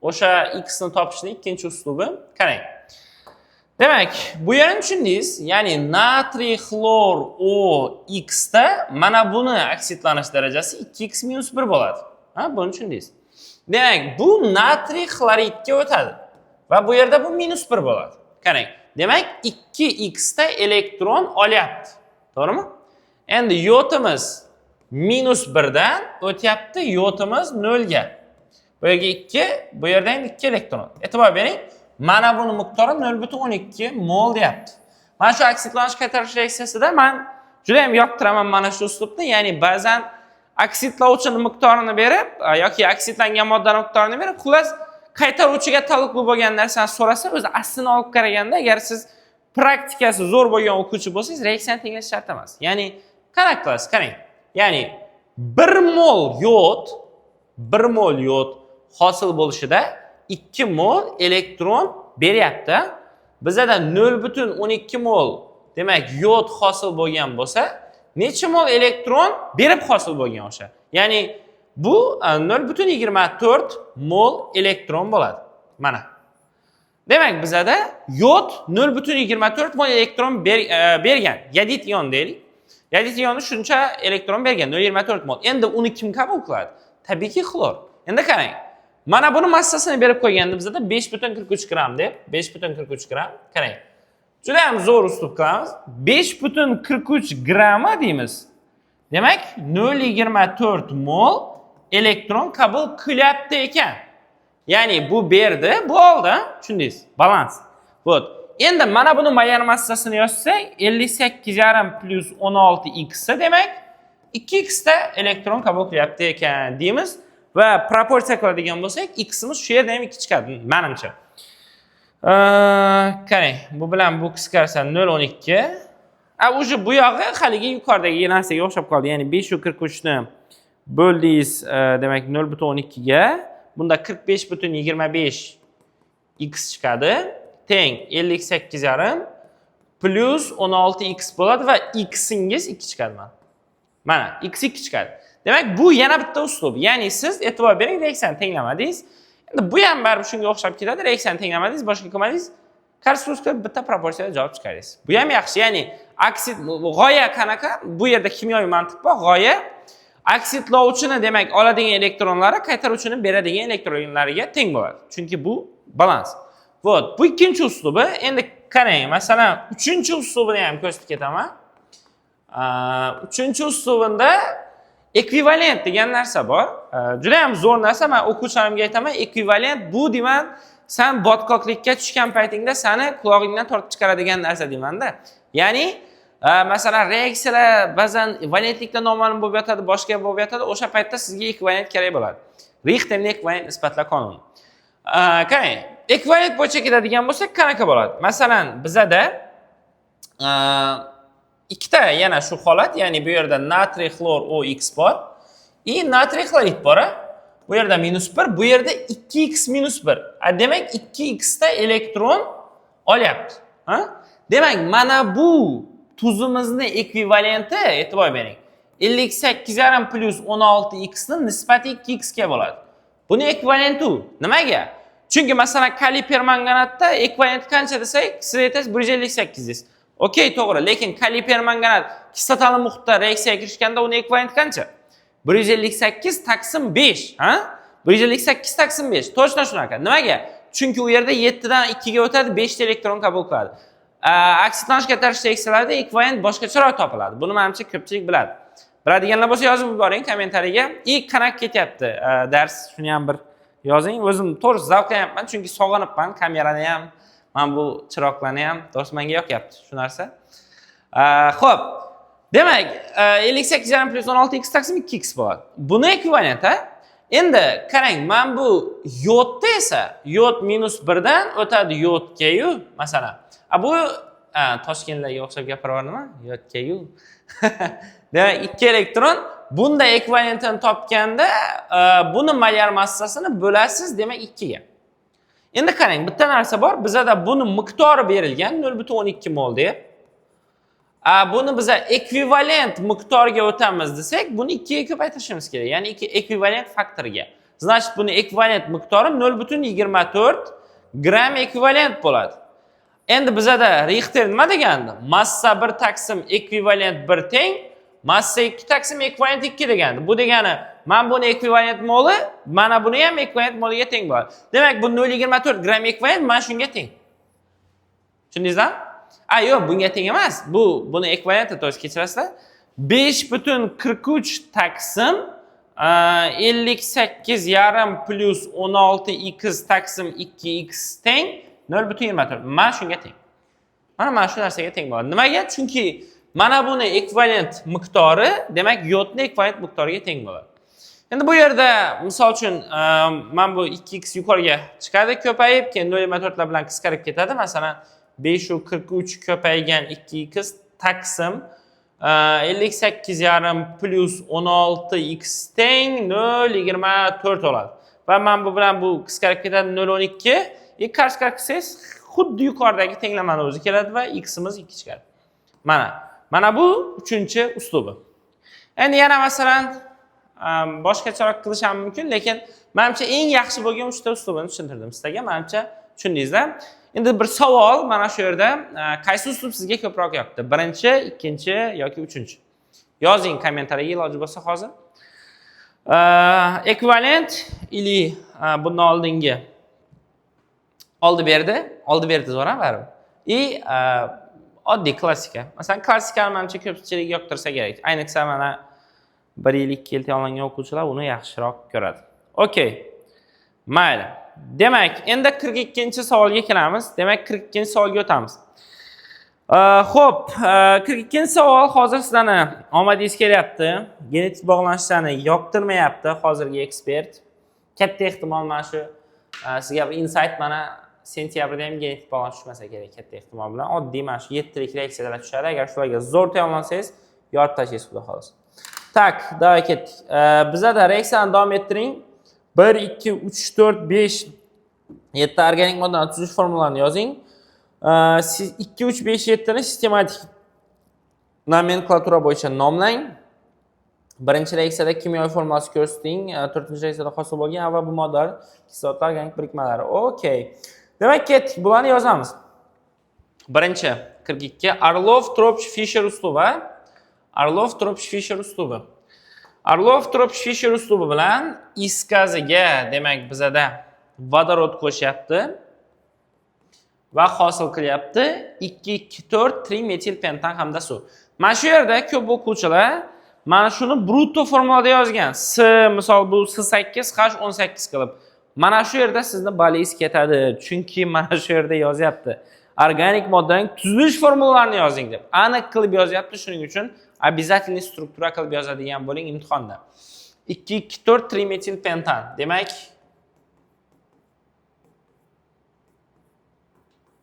Speaker 1: O'sha x ni topishning ikkinchi uslubi. Qarang. Demak, bu yerni tushundingiz, ya'ni natriy xlor OX da mana buni oksitlanish darajasi 2x - 1 bo'ladi. Ha, buni tushundingiz. Demak, bu natriy xloridga o'tadi. va bu yerda bu -1 bo'ladi. Qarang. Demak, 2x ta elektron olyapti. To'g'rimi? Endi yotimiz -1 dan o'tyapti, yotimiz 0 ga. Bu yerga 2, bu yerda endi 2 elektron. E'tibor bering, mana buni miqdori 0.12 mol deyapti. Mana shu oksidlanish qaytarish reaksiyasida men juda ham yoqtiraman mana shu uslubni, ya'ni ba'zan oksidlovchini miqdorini berib yoki oksidlangan moddaning miqdorini berib, xullas qaytaruvchiga taalluqli bo'lgan narsani so'rasa, o'zi aslini olib qaraganda, agar siz praktikasi zo'r bo'lgan o'quvchi bo'lsangiz, reaksiyani tenglash shart emas. Ya'ni qanaqa qilasiz? Qarang. Ya'ni 1 mol yod hosil bo'lishida 2 mol elektron beryapti. Bizda 0.12 mol, demak, yod hosil bo'lgan bo'lsa, necha mol elektron berib hosil bo'lgan o'sha? Ya'ni bu 0.24 mol elektron bo'ladi. Mana. Demak, bizda yod 0.24 mol elektron bergan. Yodid ion deylik. Yodid ioni shuncha elektron bergan, 0.24 mol. Endi uni kim qabul qiladi? Tabiiyki xlor. Endi qarang. Mana buni massasini berib qo'yganda bizda 5.43 gram deb, 5.43 gram. Qarang. Juda ham zo'r uslub qilamiz. 5.43 gramma deymiz. Demak, 0.24 mol elektron qabul qilyapti ekan. Ya'ni bu berdi, bu oldi, tushundingiz? Balans. Bo't. Endi mana buni molar massasini yozsak, 58,5 plus 16x demak 2x ta elektron qabul qilyapti ekan deymiz va proporsiya qiladigan bo'lsak, ximiz shu yerda ham 2 chiqadi, menimcha. Qarang, bu bilan bu qisqarsa 0.12. O'sha bu yog'i haligi yuqoridagi narsaga o'xshab qoldi. Ya'ni 543 ni bo'ldingiz, demak 0.12 ga. Bunda 45.25 x chiqadi. Teng 58,5 plus 16x bo'ladi va xingiz 2 chiqadi mana. X 2 chiqadi. Demak, bu yana bitta uslub. Ya'ni siz e'tibor bering, reaksiyani tenglamadingiz. Endi bu ham baribir shunga o'xshab ketadi. Reaksiyani tenglamadingiz, boshqa qilmadingiz. Qarshi qilib bitta proporsiyada javob chiqaringiz. Bu ham yaxshi. Ya'ni oksid g'oya qanaqa? Bu yerda kimyoviy mantiq bor. G'oya oksidlovchini, demak, oladigan elektronlari qaytaruvchini beradigan elektronlariga teng bo'ladi. Chunki bu balans. Vot, bu ikkinchi uslubi. Endi qarang, masalan, uchinchi uslubini ham ko'rsatib ketaman. Uchinchi uslubida ekvivalent degan narsa bor. Juda ham zo'r narsa. Men o'quvchilarimga aytaman, ekvivalent bu deyman, sen botqoqlikka tushgan paytingda seni qulog'ingdan tortib chiqaradigan narsa deymanda. Ya'ni, masalan, reaksiyalar ba'zan valentlikda noma'lum bo'lib yotadi, boshqa bo'lib yotadi. O'sha paytda sizga ekvivalent kerak bo'ladi. Richterning ekvivalent nisbatlar qonuni. Qarang, ekvivalent bo'yicha ketadigan bo'lsak, qanaqa bo'ladi? Masalan, bizada ikkita yana shu holat, ya'ni bu yerda natriy xlor OX bor. Natriy xlorid bor. Bu yerda -1, bu yerda 2x -1. Demak, 2x ta elektron olyapti. Demak, mana bu tuzimizni ekvivalenti, e'tibor bering, 58,5 plus 16x ni nisbati 2x ga bo'ladi. Buni ekvivalenti nimaga? Chunki masalan kaliy permanganatda ekvivalent qancha desak, siz aytasiz 158 deysiz. Okey, to'g'ri, lekin kaliy permanganat kislotali muhitda reaksiyaga kirishganda uni ekvivalent qancha? 158 taqsim 5, 158 taqsim 5. To'g'ri shunaqa. Nimaga? Chunki u yerda 7 dan 2 ga o'tadi, 5 ta elektron qabul qiladi. Oksidlanish qaytarish reaksiyalarida ekvivalent boshqacharoq topiladi. Buni menimcha ko'pchilik biladi. Biladiganlar bo'lsa yozib yuboring kommentariyaga. Qanaqa ketyapti dars, shuni ham bir yozing. O'zim to'g'ri zavqlanyapman, chunki sog'inibman kamerani ham, men bu chiroqlarni ham, to'g'ri menga yoqyapti shu narsa. Xo'p. Demak, 58,5 plus 16x taqsim 2x bo'ladi. Buni ekvivalent, Endi qarang, men bu yodda esa yod -1 dan o'tadi yodga-yu, masalan. Bu Toshkentlarga o'xshab gapiraverdim-a? Yodga-yu. Demak, 2 elektron bunda ekvivalentini topganda buni molar massasini bo'lasiz, demak 2 ga. Endi qarang, bitta narsa bor. Bizda buni miqdori berilgan 0.12 mol deb. Buni biz ekvivalent miqdoriga o'tamiz desak, buni 2 ga ko'paytirishimiz kerak. Ya'ni ekvivalent faktoriga. Значит, buni ekvivalent miqdori 0.24 gram ekvivalent bo'ladi. Endi bizda Richter nima degandi? Massa 1 taqsim ekvivalent 1 teng, massa 2 taqsim ekvivalent 2 degandi. Bu degani mana buni ekvivalent moli, mana buni ham ekvivalent moliga teng bo'ladi. Demak, bu 0,24 gram ekvivalent mana shunga teng. Tushundingizmi? Yo'q, bunga teng emas. Buni ekvivalenti to'g'ri kechirasizlar. 5,43 taqsim 58 yarim plus 16x taqsim 2x teng 0,24. Mana shunga teng. Mana shu narsaga teng bo'ladi. Nimaga? Chunki mana buni ekvivalent miqdori, demak, yodni ekvivalent miqdoriga teng bo'ladi. Endi bu yerda misol uchun mana bu 2x yuqoriga chiqadi, ko'payib, keyin 0,24 lar bilan qisqarib ketadi. Masalan, 543 ko'paygan 2x taqsim 58 yarim plus 16x teng 0,24 bo'ladi. Va men bu bilan bu qisqarib ketadi 0,12. Qarshi-qarshi qilsangiz xuddi yuqoridagi tenglamani o'zi keladi va x'imiz 2 chiqadi. Mana bu 3-uslubi. Endi yana masalan boshqacharoq qilish ham mumkin, lekin menimcha eng yaxshi bo'lgan 3 ta uslubini tushuntirdim sizlarga. Menimcha tushundingizlar. Endi bir savol mana shu yerda qaysi uslub sizga ko'proq yoqdi? Birinchi, ikkinchi yoki uchinchi? Yozing kommentariyaga iloji bo'lsa hozir. Ekvivalent ili bundan oldingi oldi berdi zo'ra baribir. Oddiy klassika. Masalan, klassikani menimcha ko'pchilik yoqtirsa kerak. Ayniqsa mana 1 yil 2 yil tayyorlangan o'quvchilar uni yaxshiroq ko'radi. Okey. Mayli. Demak, endi 42-savolga kelamiz. Demak, 42-savolga o'tamiz. Xo'p, 42-savol hozir sizlarni omadingiz kelyapti. Genetik bog'lanishlarni yoqtirmayapti hozirgi ekspert. Katta ehtimol mana shu sizga bir insight mana sentyabrda ham genetik bog'lanish tushmasa kerak, katta ehtimol bilan. Oddiy mana shu 7-lik reaksiyalar tushadi. Agar shularga zo'r tayyorlansangiz, yorib tashlaysiz xudo xolos. Tak, davom ketdik. Bizda reaksiyani davom ettiring. 1, 2, 3, 4, 5, 7 organik moddalarni tuzish formulalarni yozing. 2, 3, 5, 7 ni sistematik nomenklatura bo'yicha nomlang. Birinchi reaksiyada kimyoviy formulasi ko'rsating. 4-reaksiyada hosil bo'lgan va bu moddalar kislotlar organik birikmalari. Okey. Demak, ketdik. Bularni yozamiz. Birinchi 42 Arlov-Tropsch-Fisher uslubi. Arlov-Tropsch-Fisher uslubi. Arlov-Tropsch-Fisher uslubi bilan is gaziga, demak, bizada vodorod qo'shyapti va hosil qilyapti 2,2,4 trimetil pentan hamda suv. Mana shu yerda ko'p o'quvchilar mana shuni brutto formulada yozgan. Misol bu S8 H18 qilib. Mana shu yerda sizni balingiz ketadi, chunki mana shu yerda yozyapti. Organik moddaning tuzilish formulalarini yozing deb. Aniq qilib yozyapti, shuning uchun обязательно struktura qilib yozadigan bo'ling imtihonda. 2,2,4 trimetil pentan. Demak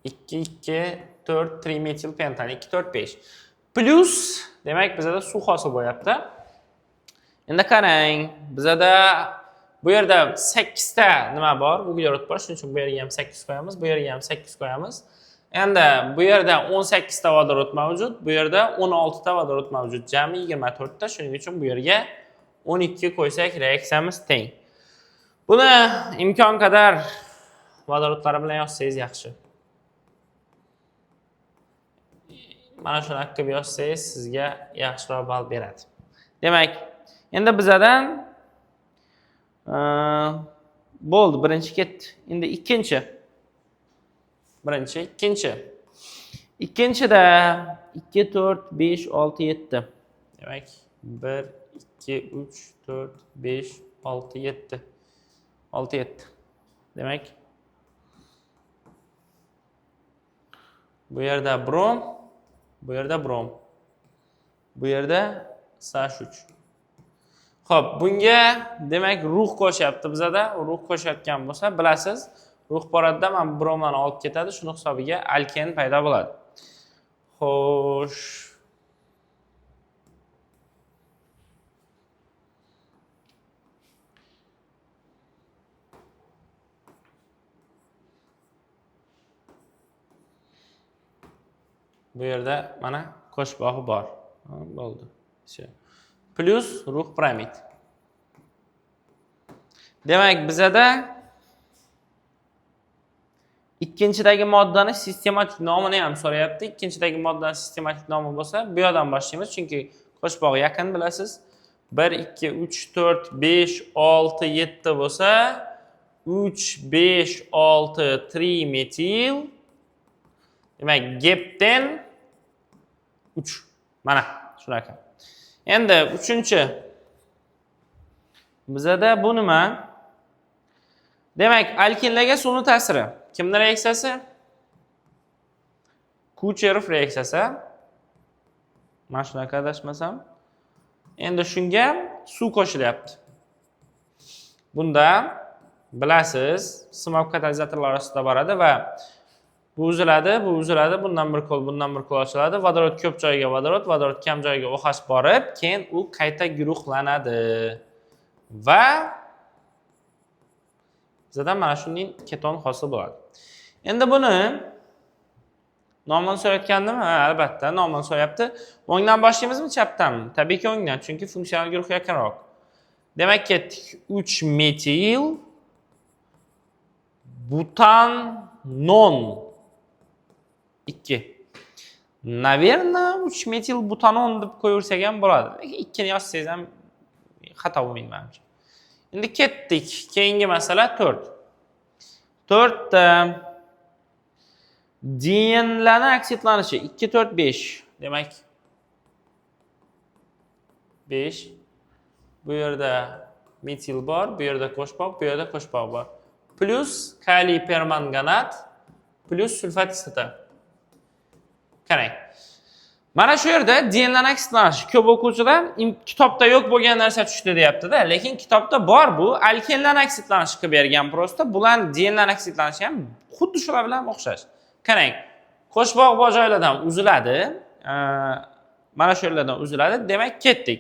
Speaker 1: 2,2,4 trimetil pentan 2,4,5 plus demak bizada suv hosil bo'lyapti. Endi qarang, bizada bu yerda 8 ta nima bor? Uglerod bor, shuning uchun bu yerga ham 8 qo'yamiz, bu yerga ham 8 qo'yamiz. Endi bu yerda 18 ta vodorod mavjud, bu yerda 16 ta vodorod mavjud, jami 24 ta. Shuning uchun bu yerga 12 qo'ysak reaksiyamiz teng. Buni imkon qadar vodorodlari bilan yozsangiz yaxshi. Mana shuni qilib yozsangiz sizga yaxshiroq ball beradi. Demak, endi bizadan bo'ldi, birinchi ketdi. Endi ikkinchi. Birinchi, ikkinchi. Ikkinchida 2, 4, 5, 6, 7. Demak, 1, 2, 3, 4, 5, 6, 7. 6, 7. Demak, bu yerda brom, bu yerda brom. Bu yerda SH3. Xo'p, bunga demak ruh qo'shyapti bizada. Ruh qo'shayotgan bo'lsa, bilasiz, ruh boradida mana bromlarni olib ketadi, shuni hisobiga alken paydo bo'ladi. Xo'sh. Bu yerda mana qo'shbog'i bor. Bo'ldi. Plus ruh bromid. Demak, bizada ikkinchidagi moddani sistematik nomini ham so'rayapti. Ikkinchidagi moddaning sistematik nomi bo'lsa, bu yerdan boshlaymiz, chunki qo'shbog'i yaqin bilasiz. 1, 2, 3, 4, 5, 6, 7 bo'lsa, 3, 5, 6, 3 metil. Demak, gepten 3. Mana shunaqa. Endi 3-chi. Bizada bu nima? Demak, alkinlarga suvning ta'siri. Kimning reaksiyasi? Kucherov reaksiyasi. Mana shunaqa adashmasam. Endi shunga suv qo'shilyapti. Bunda bilasiz, simov katalizatorlar ostida boradi va bu uziladi, bundan bir kol ochiladi. Vodorod ko'p joyga vodorod kam joyga OH borib, keyin u qayta guruhlanadi. Va bizda mana shunday keton hosil bo'ladi. Endi buni nomini so'rayotgandimi? Ha, albatta, nomini so'rayapti. O'ngdan boshlaymizmi, chapdanmi? Tabiiyki o'ngdan, chunki funksional guruhga yaqinroq. Demak, ketdik. 3 metil butanon 2. Naverno 3 metil butanon deb qo'yursak ham bo'ladi. Lekin 2 ni yozsangiz ham xato bo'lmaydi menimcha. Endi ketdik. Keyingi masala 4. 4 ta dinlarning oksidlanishi 2, 4, 5. Demak 5. Bu yerda metil bor, bu yerda qo'shboq, bu yerda qo'shboq bor. Plus kaliy permanganat plus sulfat kislota. Qarang. Mana shu yerda dinlarning oksidlanishi ko'p o'quvchilar kitobda yo'q bo'lgan narsa tushdi deyapti-da, lekin kitobda bor bu. Alkenlarning oksidlanishi qilib bergan prosta. Bular dinlarning oksidlanishi ham xuddi shular bilan o'xshash. Qarang. Qo'shboq bor joylardan uziladi. Mana shu yerlardan uziladi. Demak, ketdik.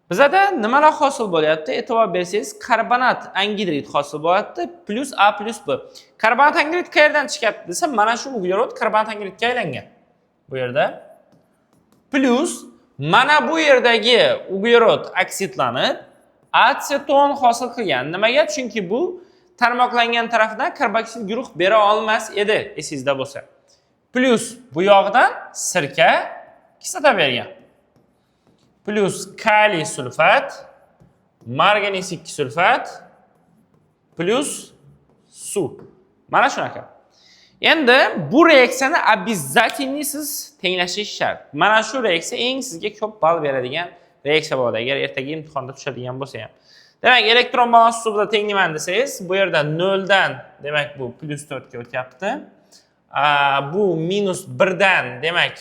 Speaker 1: Bizda nimalar hosil bo'lyapti? E'tibor bersangiz, karbonat angidrid hosil bo'lyapti plus A plus B. Karbonat angidrid qayerdan chiqyapti desa, mana shu uglerod karbonat angidridga aylangan. Bu yerda plus mana bu yerdagi uglerod oksidlanib, aseton hosil qilgan. Nimaga? Chunki bu tarmoqlangan tarafdan karboksil guruh bera olmas edi, esingizda bo'lsa. Plus bu yoqdan sirka kislota bergan. Plus kaliy sulfat, marganiz 2 sulfat plus suv. Mana shunaqa. Endi bu reaksiyani обязательно siz tenglashingiz shart. Mana shu reaksiya eng sizga ko'p ball beradigan reaksiya bo'ladi, agar ertaga imtihonda tushadigan bo'lsa ham. Demak, elektron balans suvida tenglayman desangiz, bu yerda 0 dan, demak bu plus 4 ga o'tyapti. Bu minus 1 dan, demak,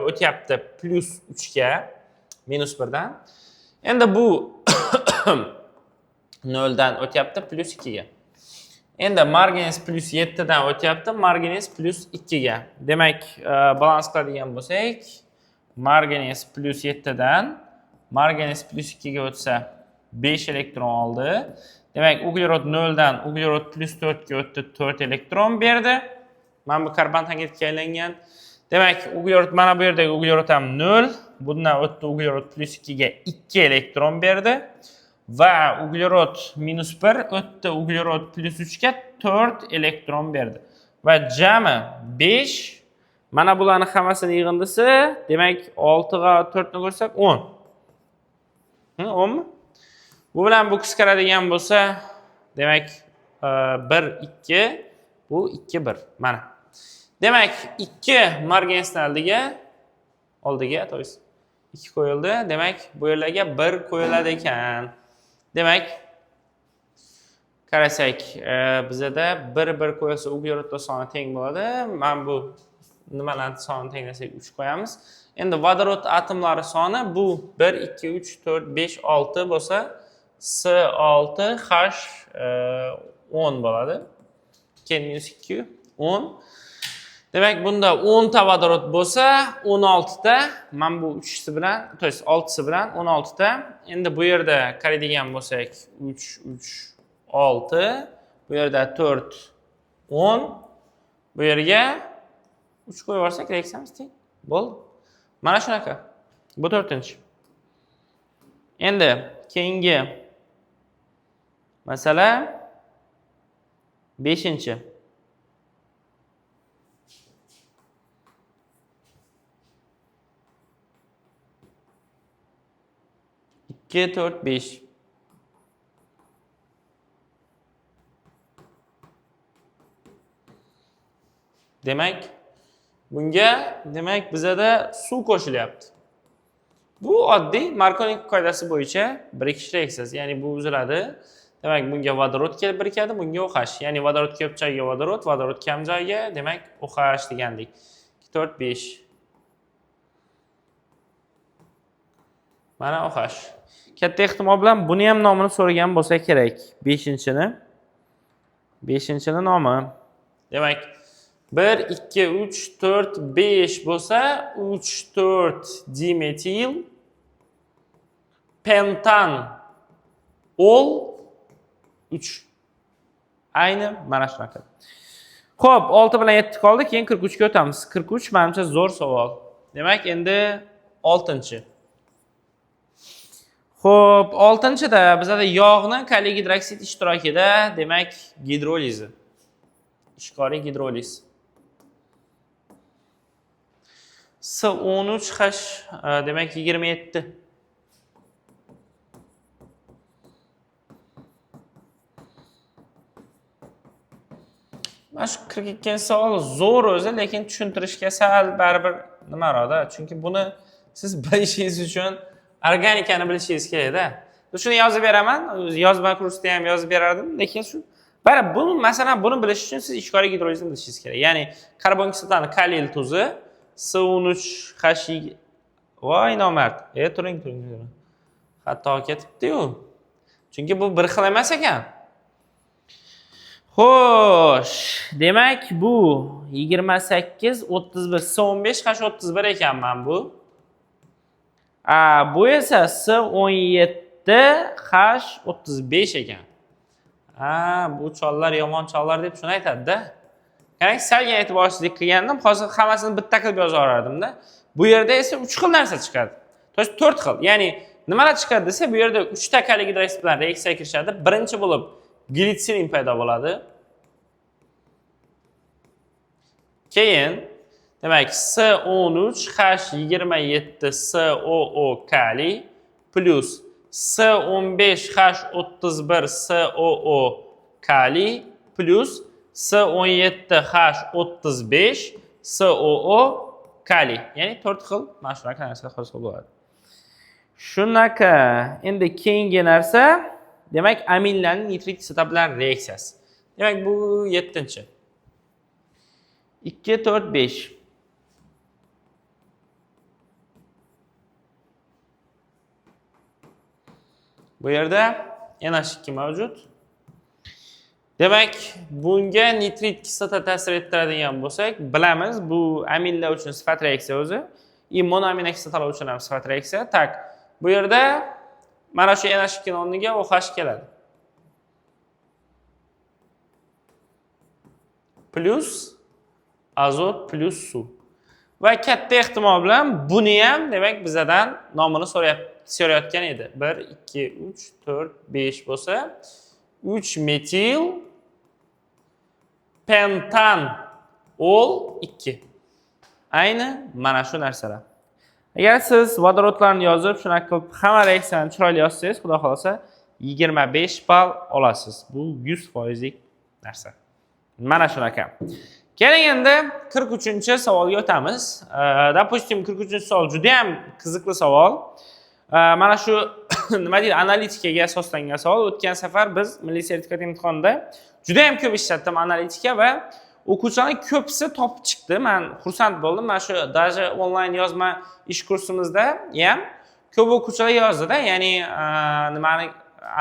Speaker 1: o'tyapti plus 3 ga. Minus 1 dan. Endi bu 0 dan o'tyapti plus 2 ga. Endi marganiz plus 7 dan o'tyapti, marganiz plus 2 ga. Demak, balans qiladigan bo'lsak, marganiz plus 7 dan marganiz plus 2 ga o'tsa 5 elektron oldi. Demak, uglerod 0 dan uglerod plus 4 ga o'tdi, 4 elektron berdi. Mana bu karbon angidridga aylangan. Demak, uglerod mana bu yerdagi uglerod ham 0. Bundan o'tdi uglerod plus 2 ga 2 elektron berdi. Va uglerod minus 1 o'tdi uglerod plus 3 ga 4 elektron berdi. Va jami 5. Mana bularning hammasini yig'indisi, demak 6 ga 4 ni ko'rsak 10. 10 mi? Bu bilan bu qisqaradigan bo'lsa, demak 1 2, bu 2 1. Mana. Demak, 2 marganisni oldiga, to'g'ri 2 qo'yildi. Demak, bu yerlarga 1 qo'yiladi ekan. Demak, qarasak, bizda 1 qo'yilsa uglerodlar soni teng bo'ladi. Men bu nimalarni sonini tenglasak 3 qo'yamiz. Endi vodorod atomlari soni bu 1 2 3 4 5 6 bo'lsa, S6 H 10 bo'ladi. Keyin -2 10. Demak, bunda 10 ta vodorod bo'lsa, 16 ta, men bu 3si bilan, to'g'ri 6si bilan 16 ta. Endi bu yerda qaraydigan bo'lsak, 3 3 6, bu yerda 4 10, bu yerga 3 qo'yib yuborsak, reaksiyamiz teng. Bo'ldi. Mana shunaqa. Bu 4-chi. Endi keyingi masala 5-chi. 2, 4, 5. Demak, bizada suv qo'shilyapti. Bu oddiy Markovning qoidasi bo'yicha birikishliksiz, ya'ni bu uziladi. Demak, bunga vodorod kelib birikadi, bunga OH. Ya'ni vodorod ko'p joyga vodorod kam joyga, demak OH degandik. 2, 4, 5. Mana OH. Katta ehtimol bilan buni ham nomini so'ragan bo'lsa kerak. 5-chini. 5-chini nomi. Demak, 1, 2, 3, 4, 5 bo'lsa, 3, 4 dimetil pentan ol 3. Ayni mana shunaqa. Xo'p, 6 bilan 7 qoldi, keyin 43 ga o'tamiz. 43 menimcha zo'r savol. Demak, endi 6-chi. Xo'p, 6-chida bizada yog'ni kaliy gidroksid ishtirokida, demak, gidrolizi. Ishqoriy gidroliz. S13H demak 27. Mana shu 42-savol zo'r o'zi, lekin tushuntirishga sal baribir nimaroqda. Chunki buni siz bilishingiz uchun organikani bilishingiz kerak-da. Shuni yozib beraman, yozma kursda ham yozib berardim, lekin shu baribir buni masalan buni bilish uchun siz ishqoriy gidrolizni bilishingiz kerak. Ya'ni karbon kislotani kaliyl tuzi S13H. Voy nomard. Turing. Hatto ketibdi-yu. Chunki bu bir xil emas ekan. Xo'sh, demak bu 28 31 S15H31 ekan men bu. Bu esa S17H35 ekan. Bu chollar yomon chollar deb shuni aytadi-da. Qarang, salga e'tiborsizlik qilgandim, hozir hammasini bitta qilib yoza olgandim-da. Bu yerda esa 3 xil narsa chiqadi. To'g'ri 4 xil. Ya'ni nimalar chiqadi desa, bu yerda 3 ta kaliy gidroksid bilan reaksiyaga kirishadi. Birinchi bo'lib glitserin paydo bo'ladi. Keyin demak S13H27SOO kaliy plus S15H31SOO kaliy plus S17H35SOO kaliy. Ya'ni 4 xil mana shunaqa narsa hosil bo'ladi. Shunaqa. Endi keyingi narsa demak aminlarning nitrit kislota bilan reaksiyasi. Demak bu 7-chi. 2, 4, 5. Bu yerda NH2 mavjud. Demak, bunga nitrit kislota ta'sir ettiradigan bo'lsak, bilamiz, bu aminlar uchun sifat reaksiya o'zi, monoaminokislotalar uchun ham sifat reaksiya. Tak, bu yerda mana shu NH2 ning o'rniga OH keladi. Plus azot plus suv. Va katta ehtimol bilan buni ham demak bizdan nomini so'rayotgan edi. 1, 2, 3, 4, 5 bo'lsa, 3 metil pentan ol 2. Ayni mana shu narsalar. Agar siz vodorodlarni yozib, shunaqa qilib hamma reaksiyani chiroyli yozsangiz, xudo xolasa 25 ball olasiz. Bu 100% narsa. Mana shunaqa. Keling endi 43-savolga o'tamiz. Допустим, 43-savol juda ham qiziqli savol. Mana shu nima deydi, analitikaga asoslangan savol. O'tgan safar biz milliy sertifikat imtihonida juda ham ko'p ishlatdim analitika va o'quvchilarning ko'pisi topib chiqdi. Men xursand bo'ldim. Mana shu даже onlayn yozma ish kursimizda ham ko'p o'quvchilar yozdi-da, ya'ni nimani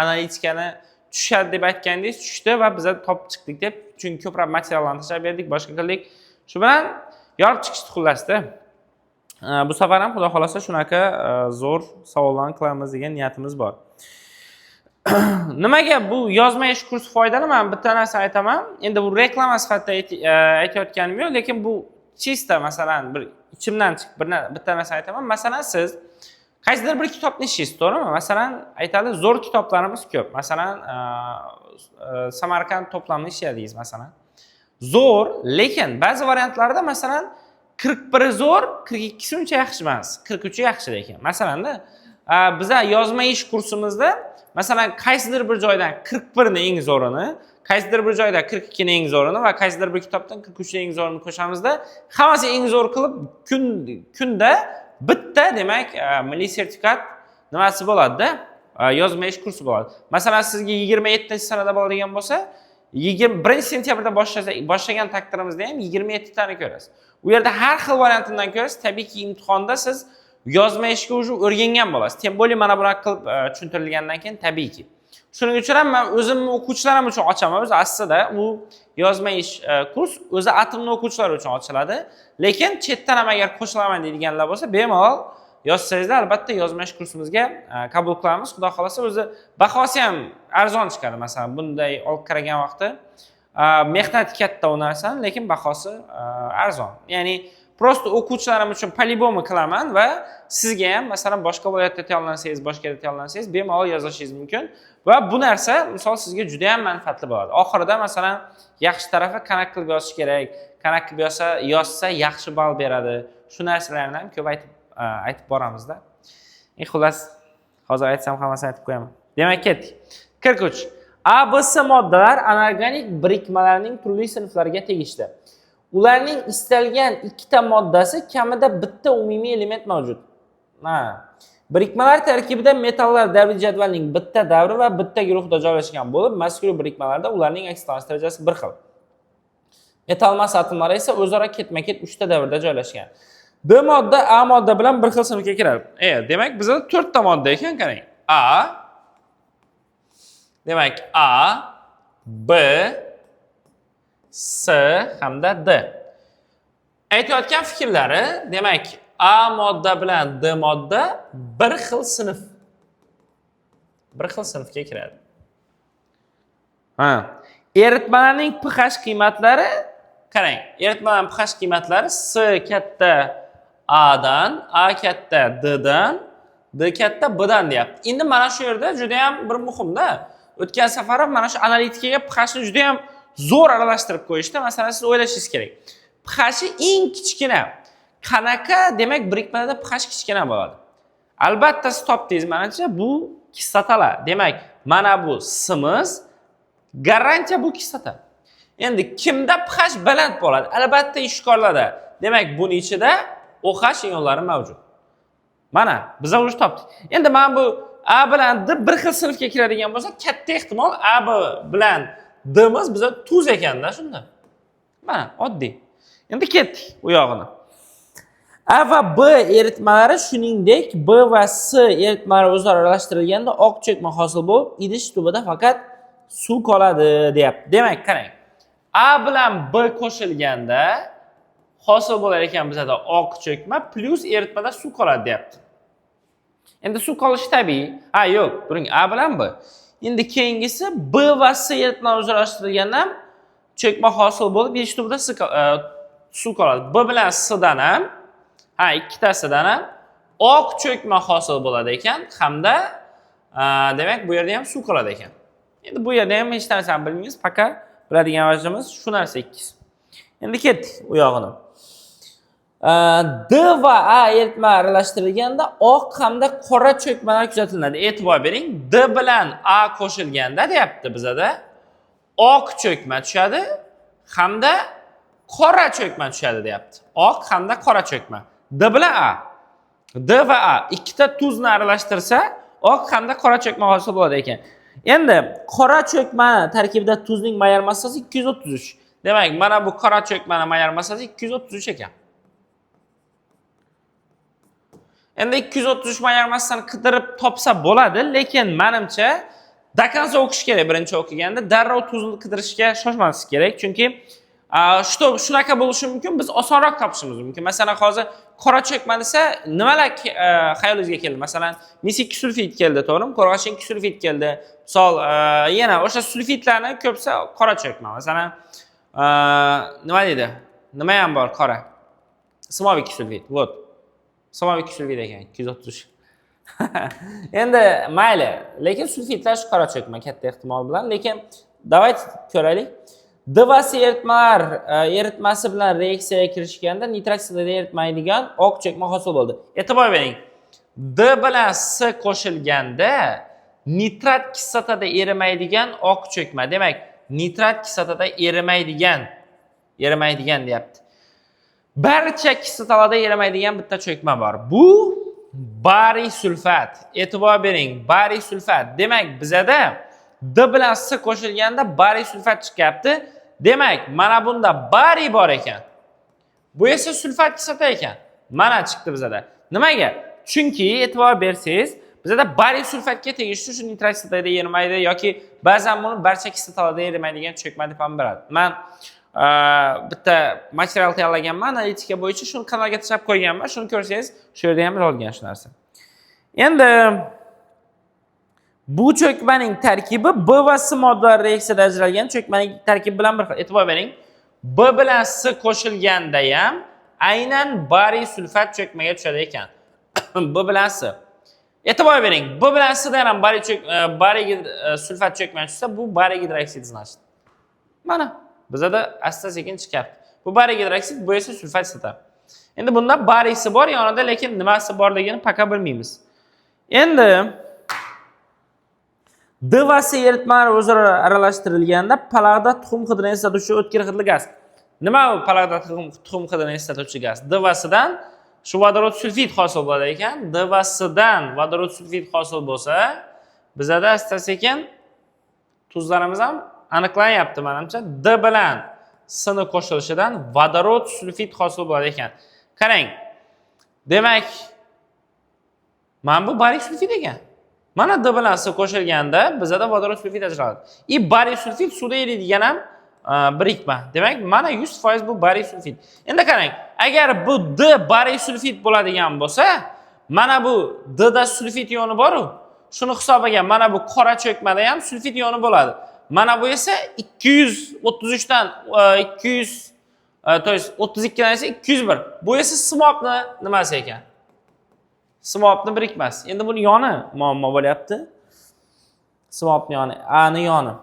Speaker 1: analitikani tushadi deb aytgandingiz, tushdi va biz topib chiqdik deb, chunki ko'proq materiallarni tashlab berdik, boshqa qildik. Shu bilan yorib chiqishdi xullasda. Bu safar ham xudo xolasa shunaqa zo'r savollarni qilamiz degan niyatimiz bor. Nimaga bu yozma ish kursi foydali? Men bitta narsa aytaman. Endi bu reklama sifatida aytayotganim yo'q, lekin bu chista masalan bir ichimdan chiqib bitta narsa aytaman. Masalan siz qaysidir bir kitobni ishlaysiz, to'g'rimi? Masalan, aytaylik, zo'r kitoblarimiz ko'p. Masalan, Samarqand to'plamini ishlaysiz masalan. Zo'r, lekin ba'zi variantlarda masalan 41 zo'r, 42 uncha yaxshi emas, 43 yaxshi lekin. Masalan-da, biza yozma ish kursimizda masalan qaysidir bir joydan 41 ni eng zo'rini, qaysidir bir joyda 42 ni eng zo'rini va qaysidir bir kitobdan 43 ni eng zo'rini qo'shamizda, hammasi eng zo'r qilib kunda bitta demak milliy sertifikat nimasi bo'ladi-da, yozma ish kursi bo'ladi. Masalan, sizga 27-sanada bo'ladigan bo'lsa, 21-sentyabrda boshlagan taqdirimizda ham 27 tani ko'rasiz. U yerda har xil variantidan ko'rasiz. Tabiiyki, imtihonda siz yozma ishga уже o'rgangan bo'lasiz. Tem bo'li mana bunaqa qilib tushuntirilgandan keyin tabiiyki. Shuning uchun ham men o'zimni o'quvchilarim uchun ochaman. O'zi aslida u yozma ish kurs o'zi atomni o'quvchilar uchun ochiladi. Lekin chetdan ham agar qo'shilaman deydiganlar bo'lsa, bemalol yozsangizlar, albatta yozma ish kursimizga qabul qilamiz. Xudo xolasa o'zi bahosi ham arzon chiqadi. Masalan, bunday olib qaragan vaqtda mehnati katta u narsani, lekin bahosi arzon. Ya'ni prosta o'quvchilarim uchun polibomi qilaman va sizga ham masalan boshqa viloyatda tayyorlansangiz, boshqa yerda tayyorlansangiz bemalol yozishingiz mumkin va bu narsa misol sizga juda ham manfaatli bo'ladi. Oxirida masalan yaxshi tarafi qanaqa qilib yozish kerak, qanaqa qilib yozsa yaxshi ball beradi. Shu narsalarni ham ko'p aytib boramizda. Xullas, hozir aytsam hammasini aytib qo'yaman. Demak, ketdik. 43. A, B, C moddalar anorganik birikmalarning turli sinflariga tegishli. Ularning istalgan ikkita moddasi kamida bitta umumiy element mavjud. Birikmalar tarkibida metallar davriy jadvalining bitta davri va bitta guruhda joylashgan bo'lib, mazkur birikmalarda ularning aksiyalanish darajasi bir xil. Metal massa atomlari esa o'zaro ketma-ket 3 ta davrda joylashgan. B modda A modda bilan bir xil sinfga kiradi. Demak, bizda 4 ta modda ekan, qarang. A, demak A, B, C hamda D. Aytayotgan fikrlari, demak, A modda bilan D modda bir xil sinf. Bir xil sinfga kiradi. Eritmalarning pH qiymatlari, qarang, eritmalarning pH qiymatlari C katta A dan, A katta D dan, D katta B dan deyapti. Endi mana shu yerda juda ham bir muhimda. O'tgan safar ham mana shu analitikaga pHni juda ham zo'r aralashtirib qo'yishdi. Masalan, siz o'ylashingiz kerak. pHi eng kichkina qanaqa, demak, birikmalarda pH kichkina bo'ladi. Albatta siz topdingiz, menimcha bu kislotalar. Demak, mana bu S'imiz, garantiya bu kislota. Endi kimda pH baland bo'ladi? Albatta ishkorlarda. Demak, buning ichida OH ionlari mavjud. Mana, biz o'zi topdik. Endi men bu A bilan D bir xil sinfga kiradigan bo'lsa, katta ehtimol A bilan D'miz bizga tuz ekanda shunda. Mana, oddiy. Endi ketdik u yog'ini. A va B eritmalari shuningdek B va C eritmalari o'zaro aralashtirilganda oq cho'kma hosil bo'lib, idish tubida faqat suv qoladi, deyapti. Demak, qarang. A bilan B qo'shilganda hosil bo'lar ekan bizda oq cho'kma plus eritmada suv qoladi, deyapti. Endi suv qolishi tabiiy. Yo'q, turing, A bilan B. Endi keyingisi B va C eritmalari o'zaro aralashtirilganda cho'kma hosil bo'lib, idish tubida suv qoladi. B bilan C dan ham, ikkitasidan ham oq cho'kma hosil bo'ladi ekan, hamda demak bu yerda ham suv qoladi ekan. Endi bu yerda ham hech narsani bilmaymiz, faqat biladigan vajimiz shu narsa ikkisi. Endi ketdik u yog'ini. D va A eritma aralashtirilganda oq hamda qora cho'kmalar kuzatiladi. E'tibor bering, D bilan A qo'shilganda deyapti bizada oq cho'kma tushadi hamda qora cho'kma tushadi deyapti. Oq hamda qora cho'kma. D bilan A. D va A ikkita tuzni aralashtirsa, oq hamda qora cho'kma hosil bo'ladi ekan. Endi qora cho'kma tarkibida tuzning mayor massasi 233. Demak, mana bu qora cho'kmaning mayor massasi 233 ekan. Endi 233 mayor massasini qidirib topsa bo'ladi, lekin menimcha dakonsa o'qish kerak. Birinchi o'qiganda darrov tuzni qidirishga shoshmaslik kerak, chunki shunaqa bo'lishi mumkin, biz osonroq topishimiz mumkin. Masalan, hozir qora cho'kma desa, nimalar xayolingizga keldi? Masalan, mis-2 sulfid keldi, to'g'rimi? Qo'rg'oshin 2 sulfid keldi. Misol, yana o'sha sulfidlarni ko'psa qora cho'kma. Masalan, nima deydi? Nima ham bor qora? Simoviy 2 sulfid. Вот. Simoviy 2 sulfid ekan, 233. Endi mayli, lekin sulfidlar shu qora cho'kma katta ehtimol bilan, lekin davayt ko'raylik. D va C eritmalar eritmasi bilan reaksiyaga kirishganda nitroksiyaga eritmaydigan oq cho'kma hosil bo'ldi. E'tibor bering. D bilan S qo'shilganda nitrat kislotada erimaydigan oq cho'kma. Demak, nitrat kislotada erimaydigan deyapti. Barcha kislotalarda erimaydigan bitta cho'kma bor. Bu bariy sulfat. E'tibor bering, bariy sulfat. Demak, bizada D bilan S qo'shilganda bariy sulfat chiqyapti. Demak, mana bunda bariy bor ekan. Bu esa sulfat kislota ekan. Mana chiqdi bizada. Nimaga? Chunki e'tibor bersangiz, bizada bariy sulfatga tegishli shu nitrat kislotada erimaydi yoki ba'zan buni barcha kislotalarda erimaydigan cho'kma deb ham beradi. Men bitta material tayyorlaganman, analitika bo'yicha shuni kanalga tashlab qo'yganman. Shuni ko'rsangiz, shu yerda ham yozilgan shu narsa. Endi bu cho'kmaning tarkibi B va S moddalar reaksiyada ajralgan cho'kmaning tarkibi bilan bir xil. E'tibor bering. B bilan S qo'shilganda ham aynan bariy sulfat cho'kmaga tushadi ekan. B bilan S. E'tibor bering. B bilan S da ham bariy sulfat cho'kmaga tushsa, bu bariy gidroksid значит. Mana bizada asta-sekin chiqyapti. Bu bariy gidroksid, bu esa sulfat kislota. Endi bunda bariysi bor yonida, lekin nimasi borligini paka bilmaymiz. Endi D va S eritmalari o'zaro aralashtirilganda palag'da tuxum hidini eslatuvchi o'tkir hidli gaz. Nima u palag'da tuxum hidini eslatuvchi gaz? D va S dan shu vodorod sulfid hosil bo'ladi ekan. D va S dan vodorod sulfid hosil bo'lsa, bizada asta-sekin tuzlarimiz ham aniqlanyapti menimcha. D bilan S ni qo'shilishidan vodorod sulfid hosil bo'ladi ekan. Qarang. Demak, mana bu bariy sulfid ekan. Mana D bilan S qo'shilganda bizada vodorod sulfid ajraladi. Bariy sulfid suvda eriydigan ham birikma. Demak, mana 100% bu bariy sulfid. Endi qarang, agar bu D bariy sulfid bo'ladigan bo'lsa, mana bu D da sulfid ioni bor-ku. Shuni hisobiga mana bu qora cho'kmada ham sulfid ioni bo'ladi. Mana bu esa 233 dan 200 to есть 32 dan esa 201. Bu esa simobni nimasi ekan? Simobni birikmasi. Endi buni yoni muammo bo'lyapti. Simobni yoni, A ni yoni.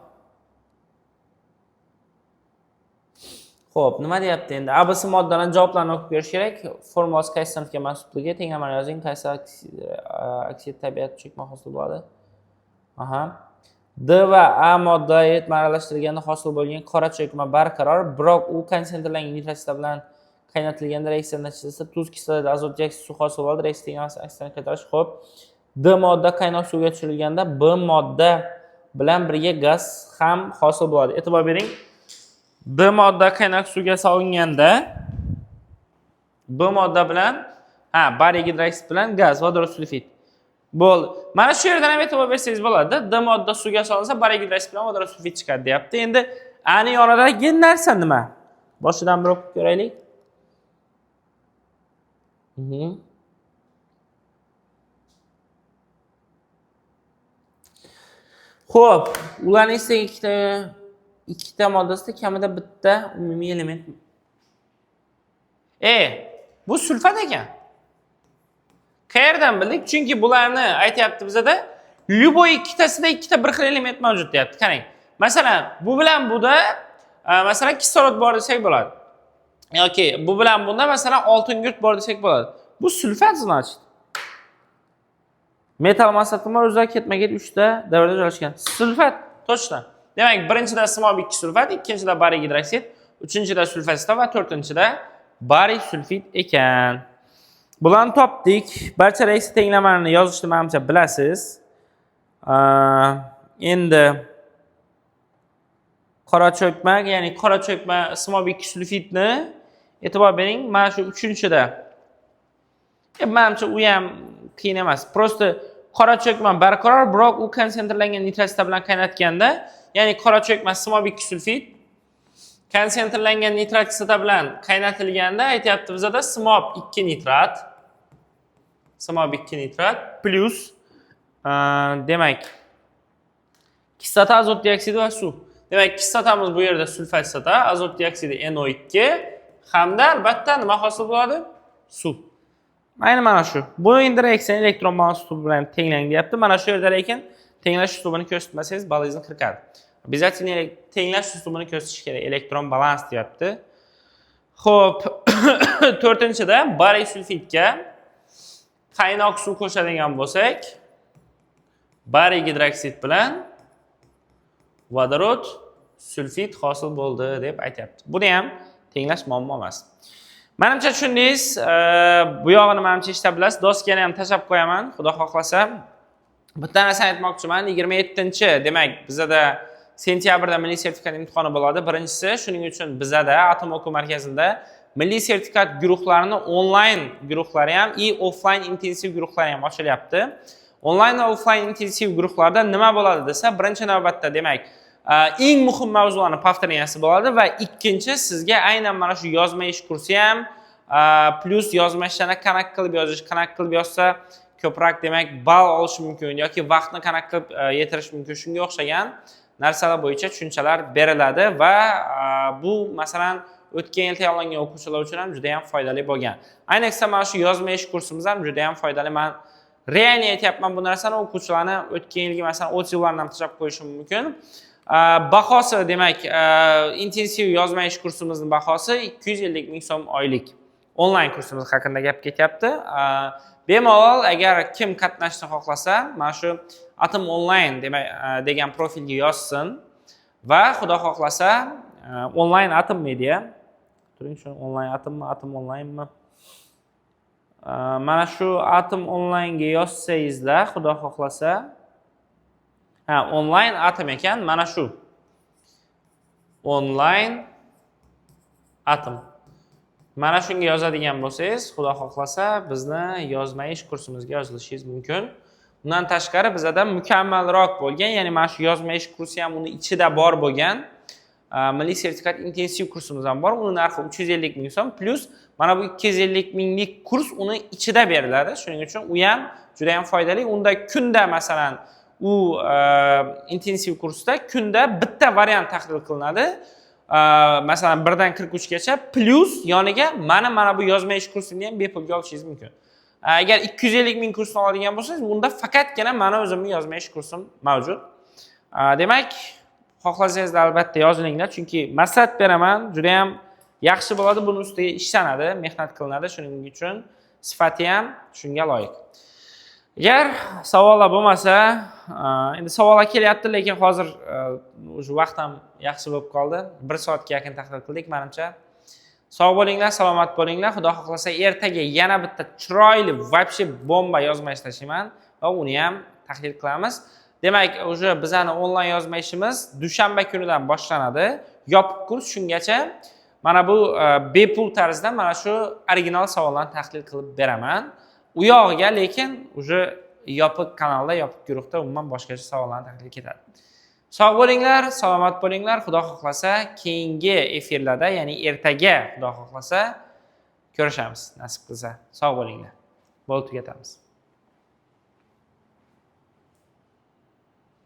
Speaker 1: Xo'p, nima deyapti endi? ABC moddalarning javoblarini o'qib berish kerak. Formulasi qaysi sinfga mansubligi, tenglamani yozing, qaysi oksid tabiat cho'kma hosil bo'ladi. Aha. D va A modda eritma aralashtirilganda hosil bo'lgan qora cho'kma barqaror, biroq u konsentrlangan nitrat kislota bilan qaynatilganda reaksiya natijasida tuz kislotasi azot dioksid suv hosil bo'ladi. Reaksiya tenglamasi aksini qaytarish. Xo'p. D modda qaynoq suvga tushirilganda B modda bilan birga gaz ham hosil bo'ladi. E'tibor bering. B modda qaynoq suvga solinganda B modda bilan bariy gidroksid bilan gaz vodorod sulfid bo'ldi. Mana shu yerdan ham e'tibor bersangiz bo'ladi. D modda suvga solinsa bariy gidroksid bilan vodorod sulfid chiqadi deyapti. Endi ani yonidagi narsa nima? Boshidan bir o'qib ko'raylik. Xo'p, ularning ikkita moddasida kamida bitta umumiy element. Bu sulfat ekan. Qayerdan bildik? Chunki bularni aytayapti bizada любой ikkitasida ikkita bir xil element mavjud deyapti. Qarang. Masalan, bu bilan buda masalan kislorod bor desak bo'ladi. Yoki bu bilan bunda masalan oltin gurt bor desak bo'ladi. Bu sulfat значит. Metal massalar o'zlari ketma-ket 3 ta davrada joylashgan. Sulfat, точно. Demak, birinchida simob 2 sulfat, ikkinchida bariy gidroksid, uchinchida sulfat va to'rtinchida bariy sulfid ekan. Bularni topdik. Barcha reaksiya tenglamalarini yozishni menimcha bilasiz. Endi qora cho'kma, ya'ni qora cho'kma simob 2 sulfidni e'tibor bering, mana shu uchinchida. Menimcha u ham qiyin emas. Prosta qora cho'kma barqaror, biroq u konsentrlangan nitrat kislota bilan qaynatganda, ya'ni qora cho'kma simob 2 sulfid konsentrlangan nitrat kislota bilan qaynatilganda aytayapti bizada simob 2 nitrat plus demak kislota azot dioksidi va suv. Demak, kislotamiz bu yerda sulfat kislota, azot dioksidi NO2 hamda albatta nima hosil bo'ladi? Suv. Ayni mana shu. Bu endi reaksiyani elektron balans usubi bilan tenglang deyapti. Mana shu yerda lekin tenglash usubini ko'rsatmasangiz balangizni qirqadi. Обязательно tenglash usubini ko'rsatish kerak. Elektron balans deyapti. Xo'p, 4-da bariy sulfidga qaynoq suv qo'shadigan bo'lsak, bariy gidroksid bilan vodorod sulfid hosil bo'ldi deb aytyapti. Buni ham tenglash muammo emas. Menimcha tushundingiz. Bu yog'ini menimcha eshita bilasiz. Doskani ham tashab qo'yaman, xudo xohlasa. Bitta narsa aytmoqchiman. 27-chi, demak, bizda sentyabrda milliy sertifikat imtihoni bo'ladi. Birinchisi, shuning uchun bizda Atom o'quv markazida milliy sertifikat guruhlarini onlayn guruhlari ham offline intensiv guruhlari ham ochilyapti. Onlayn va offline intensiv guruhlarda nima bo'ladi desa, birinchi navbatda demak, eng muhim mavzularni повторенияsi bo'ladi va ikkinchi sizga aynan mana shu yozma ish kursi ham plus yozma ishlarni qanaqa qilib yozish, qanaqa qilib yozsa ko'proq demak ball olish mumkin yoki vaqtni qanaqa qilib yetirish mumkin, shunga o'xshagan narsalar bo'yicha tushunchalar beriladi va bu masalan o'tgan yil tayyorlangan o'quvchilar uchun ham juda ham foydali bo'lgan. Ayniqsa mana shu yozma ish kursimiz ham juda ham foydali. Men real aytyapman, bu narsani o'quvchilarni o'tgan yilgi masalan o'tuvlarni ham tashab qo'yishim mumkin. Bahosi demak, intensiv yozma ish kursimizning bahosi 250 ming so'm oylik. Onlayn kursimiz haqida gap ketyapti. Bemalol agar kim qatnashishni xohlasa, mana shu Atom Online degan profilga yozsin va xudo xohlasa onlayn Atom Media, turing shu onlayn Atommi, Atom Online'mi? Mana shu Atom Online ga yozsangizlar, xudo xohlasa onlayn Atom ekan, mana shu onlayn Atom. Mana shunga yozadigan bo'lsangiz, xudo xohlasa bizni yozma ish kursimizga yozilishingiz mumkin. Bundan tashqari bizda mukammalroq bo'lgan, ya'ni mana shu yozma ish kursi ham uni ichida bor bo'lgan milliy sertifikat intensiv kursimiz ham bor. Uni narxi 350 ming so'm plus mana bu 250 minglik kurs uni ichida beriladi. Shuning uchun u ham juda ham foydali. Unda kunda masalan u intensiv kursda kunda bitta variant tahlil qilinadi. Masalan 1 dan 43 gacha plus yoniga mana bu yozma ish kursini ham bepulga olishingiz mumkin. Agar 250 ming kursni oladigan bo'lsangiz, unda faqatgina mana o'zimning yozma ish kursim mavjud. Demak, xohlasangiz albatta yozilinglar, chunki maslahat beraman, juda ham yaxshi bo'ladi, buni ustiga ishlanadi, mehnat qilinadi, shuning uchun sifati ham shunga loyiq. Agar savollar bo'lmasa, endi savollar kelyapti, lekin hozir o'sha vaqt ham yaxshi bo'lib qoldi. 1 soatga yaqin tahlil qildik, menimcha. Sog' bo'linglar, salomat bo'linglar. Xudo xohlasa ertaga yana bitta chiroyli, вообще bomba yozma ish tashlayman va uni ham tahlil qilamiz. Demak, o'sha bizning onlayn yozma ishimiz dushanba kunidan boshlanadi. Yopiq kurs shungacha mana bu bepul tarzda mana shu original savollarni tahlil qilib beraman. U yog'iga lekin o'sha yopiq kanalda, yopiq guruhda umuman boshqacha savollarni tahlil ketadi. Sog' bo'linglar, salomat bo'linglar. Xudo xohlasa keyingi efirlarda, ya'ni ertaga xudo xohlasa ko'rishamiz, nasib qilsa. Sog' bo'linglar. Bo'lib tugatamiz.